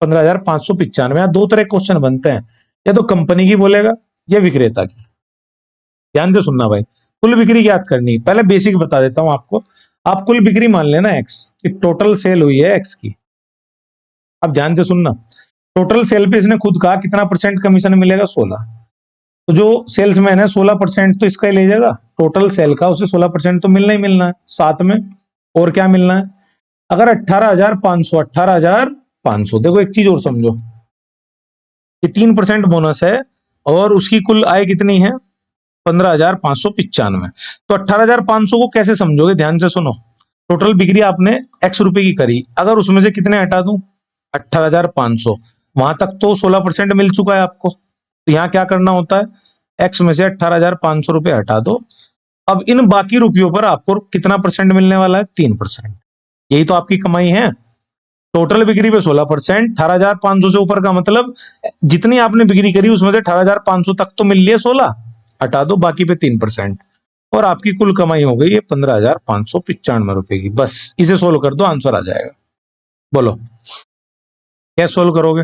15,595। यहाँ दो तरह क्वेश्चन बनते हैं, या तो कंपनी की बोलेगा या विक्रेता की। ध्यान से सुनना भाई, कुल बिक्री याद करनी। पहले बेसिक बता देता हूं आपको, आप कुल बिक्री मान लेना एक्स की, टोटल सेल हुई है एक्स की। अब ध्यान से सुनना, टोटल सेल पे इसने खुद कहा कितना परसेंट कमीशन मिलेगा, 16। तो जो सेल्समैन है 16% तो इसका ही ले जाएगा, टोटल सेल का उसे 16% तो मिलना ही मिलना है, साथ में और क्या मिलना है। अगर 18,500 देखो एक चीज और समझो कि 3% बोनस है और उसकी कुल आय कितनी है, 15,595। तो 18,500 को कैसे समझोगे, ध्यान से सुनो। टोटल बिक्री आपने x रुपए की करी, अगर उसमें से कितने हटा दूं, 18,500, वहां तक तो 16% मिल चुका है आपको। तो यहाँ क्या करना होता है, x में से 18,500 रुपए हटा दो। अब इन बाकी रुपयों पर आपको कितना परसेंट मिलने वाला है, 3%। यही तो आपकी कमाई है। टोटल बिक्री पे 16%, 18,500 से ऊपर का मतलब जितनी आपने बिक्री करी उसमें से 18,500 तक तो मिल लिया, 16 हटा दो, बाकी पे 3%, और आपकी कुल कमाई हो गई है 15,595 रुपए की। बस इसे सोल्व कर दो, आंसर आ जाएगा। बोलो कैसे सोल्व करोगे।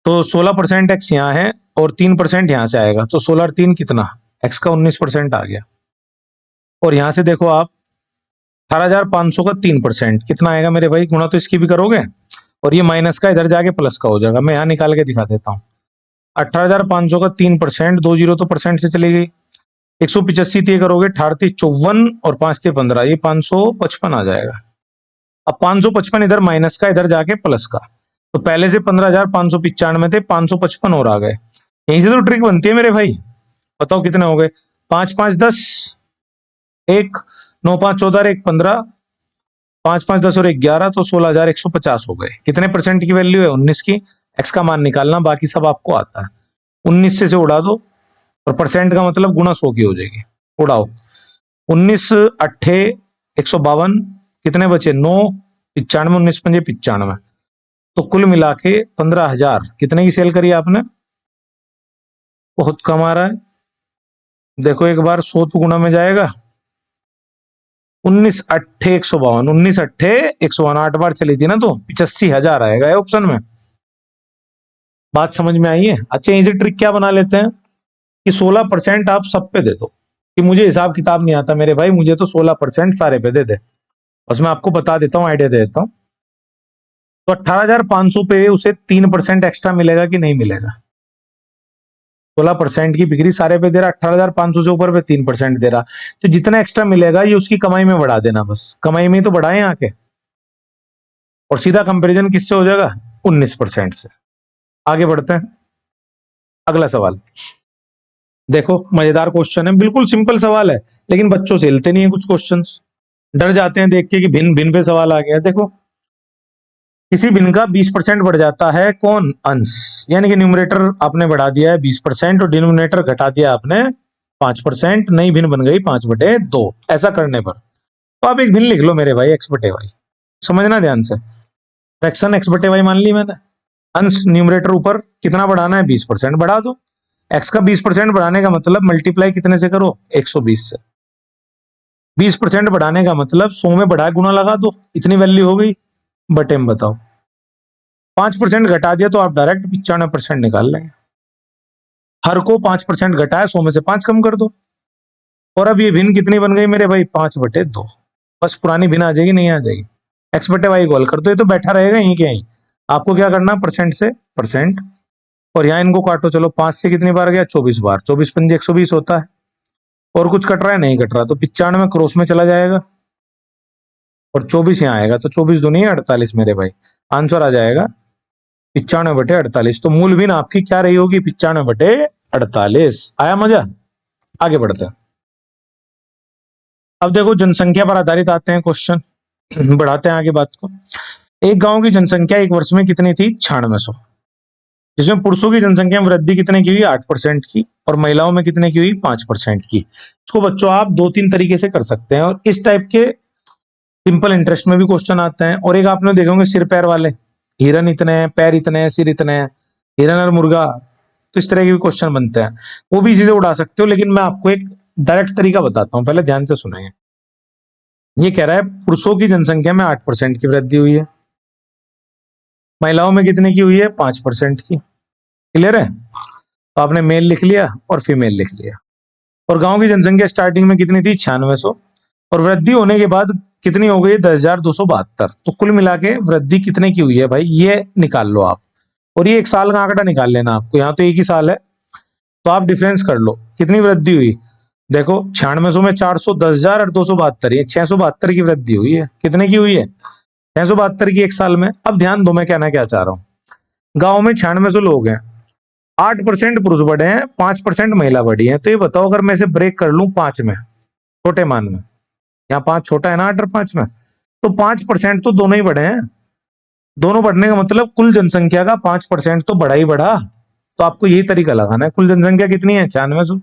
तो 16% एक्स यहाँ है और 3% यहां से आएगा, तो 16 और 3 कितना, एक्स का 19% आ गया। और यहां से देखो आप 18,500 का 3% कितना आएगा मेरे भाई, गुणा तो इसकी भी करोगे और ये माइनस का इधर जाके प्लस का हो जाएगा। मैं यहां निकाल के दिखा देता हूं, 18,500 का 3%, 2 जीरो तो परसेंट से चली गई, 185 ये करोगे, 18 54 और 5 15, ये 555 आ जाएगा। अब 555 इधर माइनस का, इधर जाके प्लस का, तो पहले से 15,595 थे, 555 और आ गए। यहीं से तो ट्रिक बनती है मेरे भाई। बताओ कितने हो गए, 5 5 10, 1 9 5 14, 1 15, 5 5 10 और 1 11, तो 16,150 हो गए। कितने परसेंट की वैल्यू है, 19 की। एक्स का मान निकालना, बाकी सब आपको आता है। 19 से उड़ा दो, और परसेंट का मतलब गुणा 100 की हो जाएगी। उड़ाओ, 19 अट्ठे 152, कितने बचे 9, 95, 19 पंजे 95, तो कुल मिला के 15,000 कितने की सेल करी आपने, बहुत कम आ रहा है। देखो एक बार 100 तो गुणा में जाएगा, 19 अट्ठे 152, 19 अट्ठे 152, 8 बार चली थी ना, तो 85,000 आएगा ऑप्शन में। बात समझ में आई है। अच्छा इजी ट्रिक क्या बना लेते हैं कि 16% आप सब पे दे दो, कि मुझे हिसाब किताब नहीं आता मेरे भाई, मुझे तो 16% सारे पे दे दे। बस मैं आपको बता देता हूँ, आइडिया दे देता हूँ। तो 18,500 पे उसे 3% एक्स्ट्रा मिलेगा कि नहीं मिलेगा, 16% की बिक्री सारे पे दे रहा, 18,500 से ऊपर पे 3% दे रहा, तो जितना एक्स्ट्रा मिलेगा ये उसकी कमाई में बढ़ा देना, बस कमाई में तो बढ़ाए आके, और सीधा कंपैरिजन किससे हो जाएगा, 19% से। आगे बढ़ते हैं, अगला सवाल देखो, मजेदार क्वेश्चन है, बिल्कुल सिंपल सवाल है, लेकिन बच्चों से हिलते नहीं है कुछ क्वेश्चंस, डर जाते हैं देख के कि भिन्न भिन्न पे सवाल आ गया। देखो किसी भिन्न का 20% बढ़ जाता है, कौन, अंश, यानी कि न्यूमरेटर आपने बढ़ा दिया है 20% और डिनोमिनेटर घटा दिया आपने 5%, नई भिन्न बन गई 5/2। ऐसा करने पर तो आप एक भिन्न लिख लो मेरे भाई, x/y, समझना ध्यान से। फ्रैक्शन x/y मान ली मैंने, अंश न्यूमरेटर ऊपर कितना बढ़ाना है, 20% बढ़ा दो। x का 20% बढ़ाने का मतलब मल्टीप्लाई कितने से करो, 120 से। 20% बढ़ाने का मतलब 100 में बढ़ाए गुना लगा दो, इतनी वैल्यू हो गई, बटे में बताओ। 5% घटा दिया तो आप डायरेक्ट 95% निकाल लेंगे। हर को 5% घटाया, 100 में से 5 कम कर दो, और अब ये भिन्न कितनी बन गई मेरे भाई, 5/2। बस पुरानी भिन्न आ जाएगी, नहीं आ जाएगी, x/y इक्वल कर दो, ये तो बैठा रहेगा यहीं के यहीं। आपको क्या करना, परसेंट से परसेंट, और यहाँ इनको काटो। चलो 5 से कितनी बार गया, 24 बार, 24×5 120 होता है। और कुछ कट रहा है, नहीं कट रहा, तो 95 क्रॉस में चला जाएगा और 24 यहाँ आएगा, तो 24×2 48 मेरे भाई। आंसर आ जाएगा 95/48। तो मूल भिन्न आपकी क्या रही होगी, 95/48। आया मजा? आगे बढ़ते हैं। अब देखो जनसंख्या पर आधारित आते हैं क्वेश्चन, बढ़ाते हैं आगे बात को। एक गांव की जनसंख्या एक वर्ष में कितनी थी, 9600, जिसमें पुरुषों की जनसंख्या में वृद्धि कितने की हुई, 8% की, और महिलाओं में कितने की हुई, 5% की। इसको बच्चों आप 2-3 तरीके से कर सकते हैं, और इस टाइप के सिंपल इंटरेस्ट में भी क्वेश्चन आते हैं। और एक आपने देखे होंगे सिर पैर वाले, हिरन इतने हैं, पैर इतने हैं, सिर इतने हैं, हिरन और मुर्गा, तो इस तरह के भी क्वेश्चन बनते हैं, वो भी चीजें उड़ा सकते हो। लेकिन मैं आपको एक डायरेक्ट तरीका बताता हूँ, पहले ध्यान से सुनेंगे। ये कह रहा है पुरुषों की जनसंख्या में 8% की वृद्धि हुई है, महिलाओं में कितने की हुई है, 5% की। क्लियर है? तो आपने मेल लिख लिया और फीमेल लिख लिया। और गांव की जनसंख्या स्टार्टिंग में कितनी थी, 9600, और वृद्धि होने के बाद कितनी हो गई, 10,272। तो कुल मिला के वृद्धि कितने की हुई है भाई, ये निकाल लो आप। और ये एक साल का आंकड़ा निकाल लेना आपको, यहाँ तो एक ही साल है, तो आप डिफरेंस कर लो कितनी वृद्धि हुई। देखो 9600 में 400, 10,000 और 272, ये 672 की वृद्धि हुई है। कितने की हुई है, 672 की एक साल में। अब ध्यान दो मैं कहना क्या चाह रहा हूँ। गांव में 9600 लोग हैं, 8% पुरुष बढ़े हैं, 5% महिला बढ़ी है। तो ये बताओ अगर मैं इसे ब्रेक कर लूं 5 में, छोटे मान में, यहाँ 5 छोटा है ना 8 और 5 में, तो 5% तो दोनों ही बढ़े हैं। दोनों बढ़ने का मतलब कुल जनसंख्या का 5% तो बढ़ा ही बढ़ा। तो आपको यही तरीका लगाना है। कुल जनसंख्या कितनी है, 9600,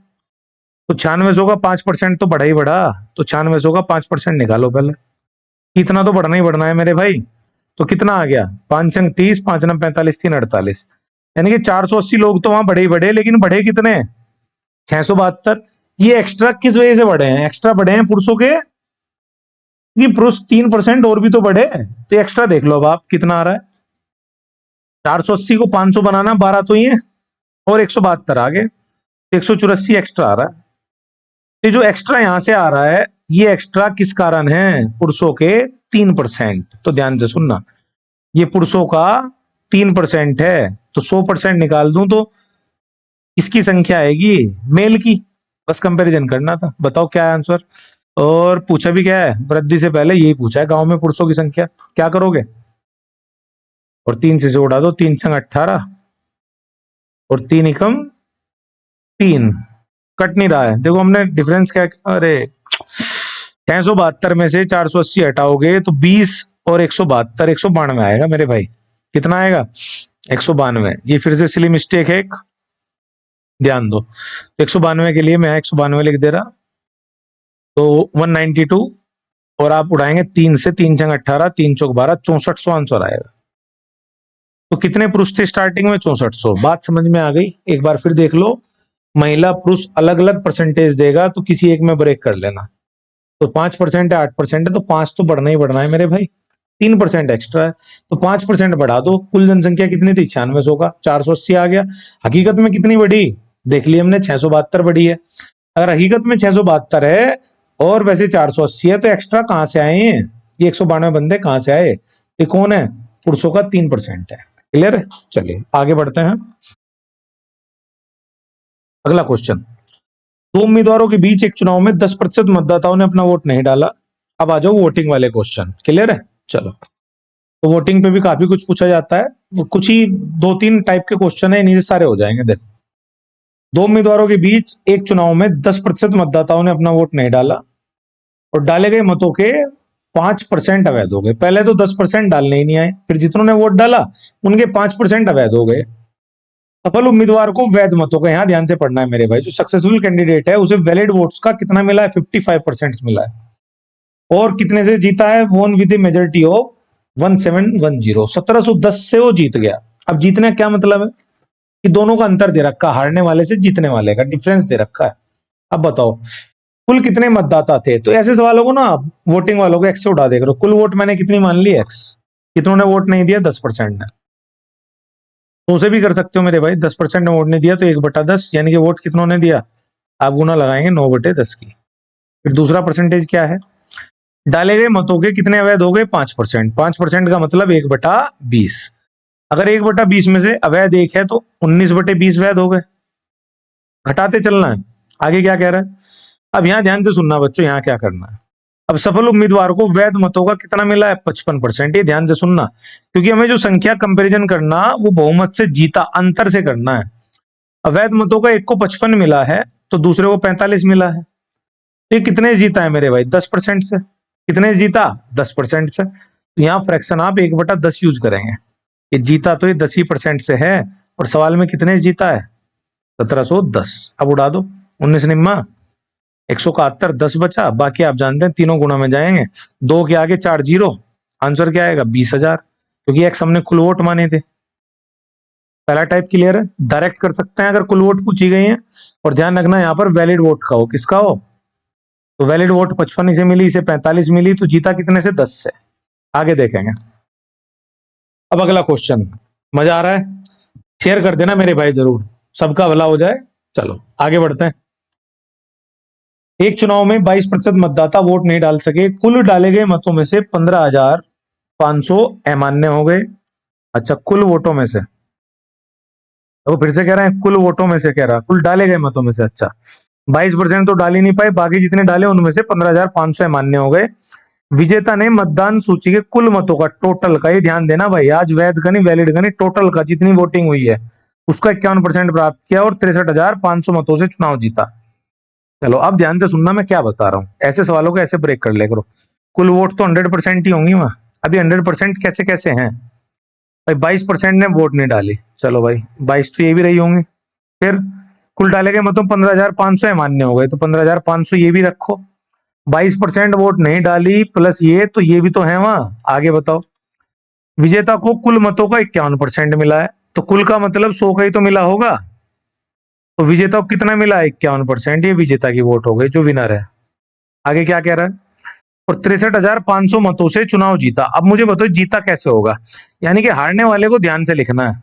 तो 9600 का 5% तो बढ़ा ही बढ़ा। तो 9600 का 5% निकालो पहले, इतना तो बढ़ना ही बढ़ना है मेरे भाई। तो कितना आ गया, 5×5 30, 5×9 45, 3 48, यानी कि 480 लोग तो वहां बढ़े ही बढ़े, लेकिन बढ़े कितने, 672। ये एक्स्ट्रा किस वजह से बढ़े हैं, एक्स्ट्रा बढ़े हैं पुरुषों के, कि पुरुष 3% और भी तो बढ़े, तो एक्स्ट्रा देख लो अब आप कितना आ रहा है। 480 को 500 बनाना, 12 तो ये, और 172 आगे, 184 एक्स्ट्रा आ रहा है। ये जो एक्स्ट्रा यहां से आ रहा है, ये एक्स्ट्रा किस कारण है, पुरुषों के 3%। तो ध्यान से सुनना, ये पुरुषों का 3% है, तो 100% निकाल दूं तो इसकी संख्या आएगी मेल की। बस कंपैरिजन करना था, बताओ क्या है आंसर। और पूछा भी क्या है, वृद्धि से पहले यही पूछा है, गांव में पुरुषों की संख्या क्या करोगे, और 3 से जोड़ा दो, 3×6 18, और 3×1 3, कट नहीं रहा है। देखो हमने डिफरेंस क्या, अरे 672 में से 480 हटाओगे तो 20 और 172, 192 आएगा मेरे भाई। कितना आएगा, 192। ये फिर से सिली मिस्टेक है एक, ध्यान दो। 192 के लिए मैं 192 लिख दे रहा, तो 192, और आप उड़ाएंगे 3 से, 3×6 18, 3×4 12, 6400 आंसर आएगा। तो कितने पुरुष थे स्टार्टिंग में, 6400। बात समझ में आ गई? एक बार फिर देख लो, महिला पुरुष अलग अलग परसेंटेज देगा, तो किसी एक में ब्रेक कर लेना। तो 5% है, 8% है, तो 5 तो बढ़ना ही बढ़ना है मेरे भाई। 3% एक्स्ट्रा है, तो 5% बढ़ा दो। कुल जनसंख्या कितनी थी, 9600 का 480 आ गया। हकीकत में कितनी बढ़ी, देख लिया हमने, 672 बढ़ी है। अगर हकीकत में 672 है और वैसे 480 है, तो एक्स्ट्रा कहां से आए हैं, ये 192 बंदे कहां से आए, ये कौन है, पुरुषों का 3% है। क्लियर है? चलिए आगे बढ़ते हैं। अगला क्वेश्चन, दो उम्मीदवारों के बीच एक चुनाव में 10% मतदाताओं ने अपना वोट नहीं डाला। अब आ जाओ वोटिंग वाले क्वेश्चन। क्लियर है? चलो, तो वोटिंग पे भी काफी कुछ पूछा जाता है, कुछ ही 2-3 टाइप के क्वेश्चन है, इन्हीं से सारे हो जाएंगे। देखो, दो उम्मीदवारों के बीच एक चुनाव में 10% मतदाताओं ने अपना वोट नहीं डाला, और डाले गए मतों के 5% अवैध हो गए। पहले तो 10% डालने ही नहीं आए, फिर जितनों ने वोट डाला उनके 5% अवैध हो गए। सफल उम्मीदवार को वैध मतों का, यहां ध्यान से पढ़ना है मेरे भाई, जो सक्सेसफुल कैंडिडेट है उसे वैलिड वोट्स का कितना मिला है, 55% मिला है। और कितने से जीता है, वोन विद मेजोरिटी ऑफ 1710, 1710 से वो जीत गया। अब जीतने का क्या मतलब है, कि दोनों का अंतर दे रखा, हारने वाले से जीतने वाले का डिफरेंस दे रखा है। अब बताओ कुल कितने मतदाता थे, तो ऐसे सवालों को ना वोटिंग वालों को एक्स से उड़ा दे करो। कुल वोट मैंने कितनी मान ली, एक्स। कितनों ने वोट नहीं दिया, 10% ने। तो उसे भी कर सकते हो मेरे भाई, 10% ने वोट नहीं दिया तो 1/10, यानी कि वोट कितनों ने दिया, आप गुना लगाएंगे 9/10 की। फिर दूसरा परसेंटेज क्या है, डाले गए मतों के कितने अवैध हो गए, 5%। 5% का मतलब 1/20। अगर 1/20 में से अवैध 1 है तो 19/20 वैध हो गए। घटाते चलना है। आगे क्या कह रहा है, अब यहां ध्यान से सुनना बच्चों, यहां क्या करना है। अब सफल उम्मीदवार को वैध मतों का कितना मिला है, 55%। ये ध्यान से सुनना, क्योंकि हमें जो संख्या कंपैरिजन करना वो बहुमत से जीता अंतर से करना है। अवैध मतों का एक को 55 मिला है तो दूसरे को 45 मिला है। ये कितने से जीता है मेरे भाई, 10% से। कितने से जीता, 10% से। तो यहाँ फ्रैक्शन आप 1/10 यूज करेंगे। ये जीता तो ये 10% से है, और सवाल में कितने से जीता है, 1710। अब उड़ा दो, 19 निम्मा 171, 10 बचा, बाकी आप जानते हैं तीनों गुणा में जाएंगे, 2 के आगे 4 जीरो, आंसर क्या आएगा, 20,000। क्योंकि एक्स हमने कुल वोट माने थे। पहला टाइप क्लियर है, डायरेक्ट कर सकते हैं अगर कुल वोट पूछी गई है। और ध्यान रखना यहाँ पर वैलिड वोट का हो, किसका हो, तो वैलिड वोट 55 से मिली, इसे 45 मिली, तो जीता कितने से, 10 से। आगे देखेंगे। अब अगला क्वेश्चन, मजा आ रहा है, शेयर कर देना मेरे भाई जरूर, सबका भला हो जाए। चलो आगे बढ़ते हैं। एक चुनाव में 22% मतदाता वोट नहीं डाल सके, कुल डाले गए मतों में से 15,500 अमान्य हो गए। अच्छा, कुल वोटों में से, तो फिर से कह रहे हैं कुल वोटों में से, कह रहा कुल डाले गए मतों में से। अच्छा, 22% तो डाल ही नहीं पाए, बाकी जितने डाले उनमें से 15,500 अमान्य हो गए। विजेता ने मतदान सूची के कुल मतों का, टोटल का, ये ध्यान देना भाई, आज वैध का नहीं वैलिड का नहीं, टोटल का, जितनी वोटिंग हुई है उसका 51% प्राप्त किया और 63,500 मतों से चुनाव जीता। चलो अब ध्यान से सुनना मैं क्या बता रहा हूँ, ऐसे सवालों को ऐसे ब्रेक कर ले करो। कुल वोट तो 100% ही होंगी वहां, अभी 100% कैसे कैसे हैं भाई, 22% ने वोट नहीं डाली, चलो भाई 22 तो ये भी रही होंगी। फिर कुल डाले गए मतों 15,500 मान्य हो गए, तो 15,500 ये भी रखो। 22% वोट नहीं डाली प्लस ये, तो ये भी तो है वहां। आगे बताओ, विजेता को कुल मतों का 51% मिला है, तो कुल का मतलब 100 का ही तो मिला होगा, तो विजेता को कितना मिला, 51%। ये विजेता की वोट हो गई, जो विनर है। आगे क्या कह रहा है, और 63,500 मतों से चुनाव जीता। अब मुझे बताओ जीता कैसे होगा, यानी कि हारने वाले को ध्यान से लिखना है।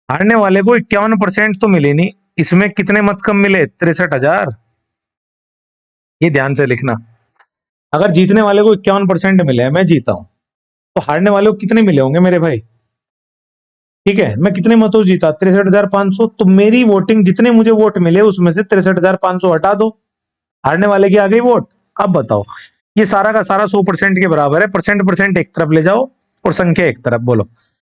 हारने वाले को 51% तो मिले नहीं, इसमें कितने मत कम मिले, 63,000। ये ध्यान से लिखना, अगर जीतने वाले को 51% मिले, मैं जीता हूं, तो हारने वाले को कितने मिले होंगे मेरे भाई, ठीक है। मैं कितने मतों से जीता, 63,500, तो मेरी वोटिंग, जितने मुझे वोट मिले उसमें से 63,500 हटा दो, हारने वाले की आ गई वोट। अब बताओ, ये सारा का सारा 100% के बराबर है, परसेंट परसेंट एक तरफ ले जाओ और संख्या एक तरफ, बोलो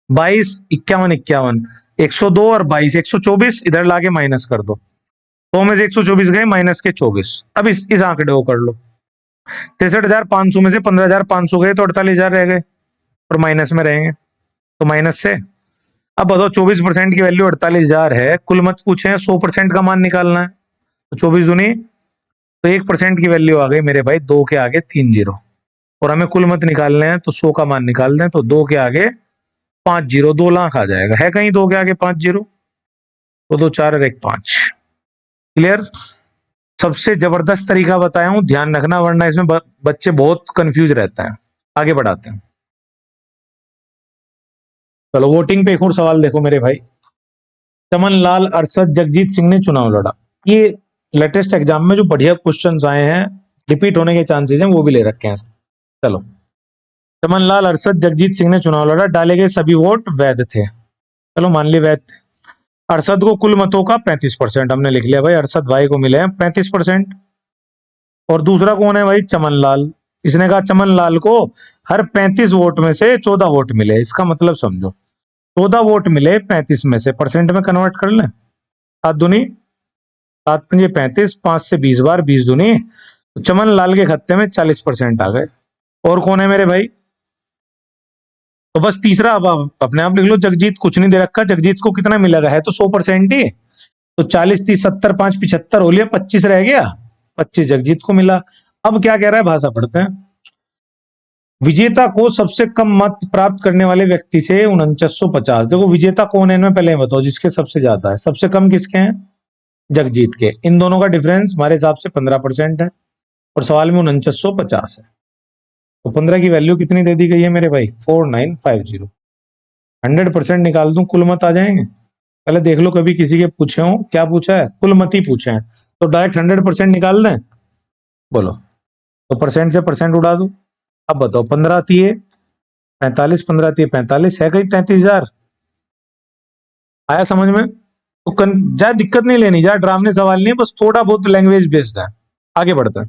22, 51, 51, 102 और 22, 124, इधर लाके माइनस कर दो, 100 में से 124 गए, माइनस के 24। अब इस आंकड़े को कर लो, 63,500 में से 15,500 गए तो 48,000 रह गए, और माइनस में रहेंगे, तो माइनस से। अब बताओ 24% की वैल्यू 48,000 है, कुल मत पूछे हैं, 100% का मान निकालना है, तो 24 दूनी, तो 1% की वैल्यू आ गई मेरे भाई, 2 के आगे 3 जीरो, और हमें कुल मत निकालने हैं, तो 100 का मान निकाल दें, तो 2 के आगे 5 जीरो, 2 लाख आ जाएगा, है कहीं 2 के आगे 5 जीरो, तो 2 4 और 1 5। क्लियर, सबसे जबरदस्त तरीका बताया हूं, ध्यान रखना, वरना इसमें बच्चे बहुत कंफ्यूज रहते हैं। आगे बढ़ाते हैं, चलो वोटिंग पे एक और सवाल देखो मेरे भाई। चमन लाल, अरशद, जगजीत सिंह ने चुनाव लड़ा। ये लेटेस्ट एग्जाम में जो बढ़िया क्वेश्चंस आए हैं, रिपीट होने के चांसेस हैं, वो भी ले रखे हैं। चलो, चमन लाल, अरशद, जगजीत सिंह ने चुनाव लड़ा, डाले गए सभी वोट वैध थे, चलो मान लिए वैध थे। अरशद को कुल मतों का 35%, हमने लिख लिया भाई, अरशद भाई को मिले हैं 35%। और दूसरा कौन है भाई, चमन लाल, इसने कहा चमन लाल को हर 35 वोट में से 14 वोट मिले, इसका मतलब समझो 14 वोट मिले 35 में से, परसेंट में कन्वर्ट कर लें, 7 दूनी 7 पंजे 35, 5 से 20 बार, 20 दूनी, तो चमन लाल के खत्ते में 40% आ गए। और कौन है मेरे भाई, तो बस तीसरा, अब आप अपने आप लिख लो, जगजीत, कुछ नहीं दे रखा, जगजीत को कितना मिलेगा, है तो 100% ही, तो 40, 30, 70, 5, 75 हो लिया, 25 रह गया, 25 जगजीत को मिला। अब क्या कह रहा है, भाषा पढ़ते हैं। विजेता को सबसे कम मत प्राप्त करने वाले व्यक्ति से 4950, देखो विजेता कौन है इनमें पहले बताओ, जिसके सबसे ज्यादा है, सबसे कम किसके हैं, जगजीत के। इन दोनों का डिफरेंस हमारे हिसाब से 15% है, और सवाल में 4950 है, तो 15 की वैल्यू कितनी दे दी गई है मेरे भाई, 4950। 100% निकाल दूं, कुल मत आ जाएंगे। पहले देख लो कभी किसी के पूछे हो, क्या पूछा है, कुल मत ही पूछे हैं, तो डायरेक्ट 100% निकाल दें, बोलो। तो परसेंट से परसेंट उड़ा दो। अब बताओ 15 आती है 45, 15 आती है 45, है कहीं 33,000। आया समझ में? तो जा दिक्कत नहीं लेनी, जा ड्रामने सवाल नहीं है, बस थोड़ा बहुत लैंग्वेज बेस्ड है। आगे बढ़ता है,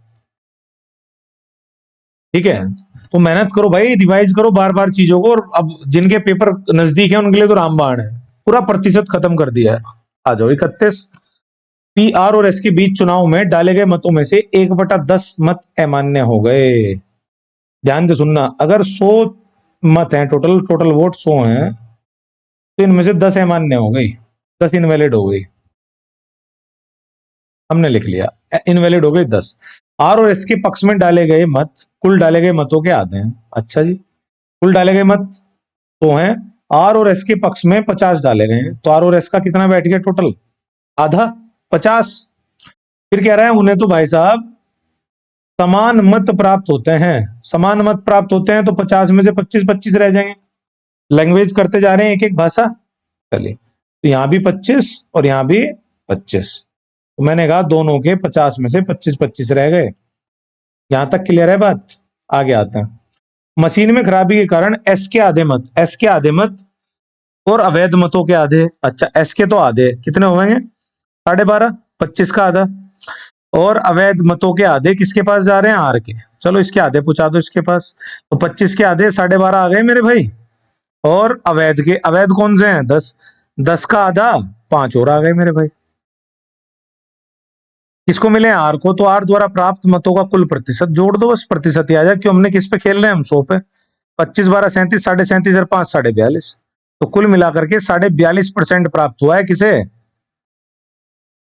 ठीक है। तो मेहनत करो भाई, रिवाइज करो बार बार चीजों को। और अब जिनके पेपर नजदीक है उनके लिए तो रामबाण है, पूरा प्रतिशत खत्म कर दिया है। आ जाओ 31। पी आर और एस के बीच चुनाव में डाले गए मतों में से 1/10 मत अमान्य हो गए। ध्यान से सुनना, अगर 100 मत हैं, टोटल वोट 100 हैं, तो इनमें से 10 अमान्य हो गई, 10 इनवैलिड हो गई। हमने लिख लिया इनवैलिड हो गई 10। आर और एस के पक्ष में डाले गए मत कुल डाले गए मतों के आधे हैं। अच्छा जी, कुल डाले गए मत तो हैं, आर और एस के पक्ष में 50 डाले गए हैं, तो आर और एस का कितना बैठ गया टोटल? आधा, 50। फिर कह रहा है उन्हें तो भाई साहब समान मत प्राप्त होते हैं। समान मत प्राप्त होते हैं तो 50 में से 25 25 रह जाएंगे। लैंग्वेज करते जा रहे हैं एक एक भाषा। चलिए, तो यहां भी 25 और यहां भी 25, तो मैंने कहा दोनों के 50 में से 25 25 रह गए। यहां तक क्लियर है बात? आगे आते हैं। मशीन में खराबी के कारण एस के आधे मत, एस के आधे मत और अवैध मतों के आधे। अच्छा, एस के तो आधे कितने हो गए? 12.5, 25 का आधा। और अवैध मतों के आधे किसके पास जा रहे हैं? आर के। चलो इसके आधे पूछा दो इसके पास, तो 25 के आधे 12.5 आ गए मेरे भाई। और अवैध के, अवैध कौन से हैं? 10, 10 का आधा 5 और आ गए मेरे भाई। किसको मिले? आर को। तो आर द्वारा प्राप्त मतों का कुल प्रतिशत जोड़ दो, बस प्रतिशत ही आ जाए। क्यों, हमने किस पे खेल रहे हैं? हम 100 पे। 25 12 37, 37.5 और 5 42, तो कुल मिलाकर के 42.5% प्राप्त हुआ है किसे?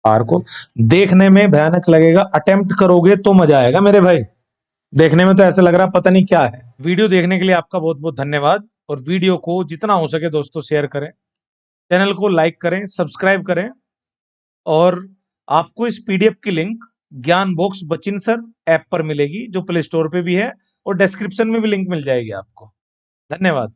आर को। देखने में भयानक लगेगा, अटेम्प्ट करोगे तो मजा आएगा मेरे भाई। देखने में तो ऐसा लग रहा पता नहीं क्या है। वीडियो देखने के लिए आपका बहुत बहुत धन्यवाद, और वीडियो को जितना हो सके दोस्तों शेयर करें, चैनल को लाइक करें, सब्सक्राइब करें। और आपको इस पीडीएफ की लिंक ज्ञान बॉक्स बचिन सर ऐप पर मिलेगी, जो प्ले स्टोर पे भी है, और डिस्क्रिप्शन में भी लिंक मिल जाएगी आपको। धन्यवाद।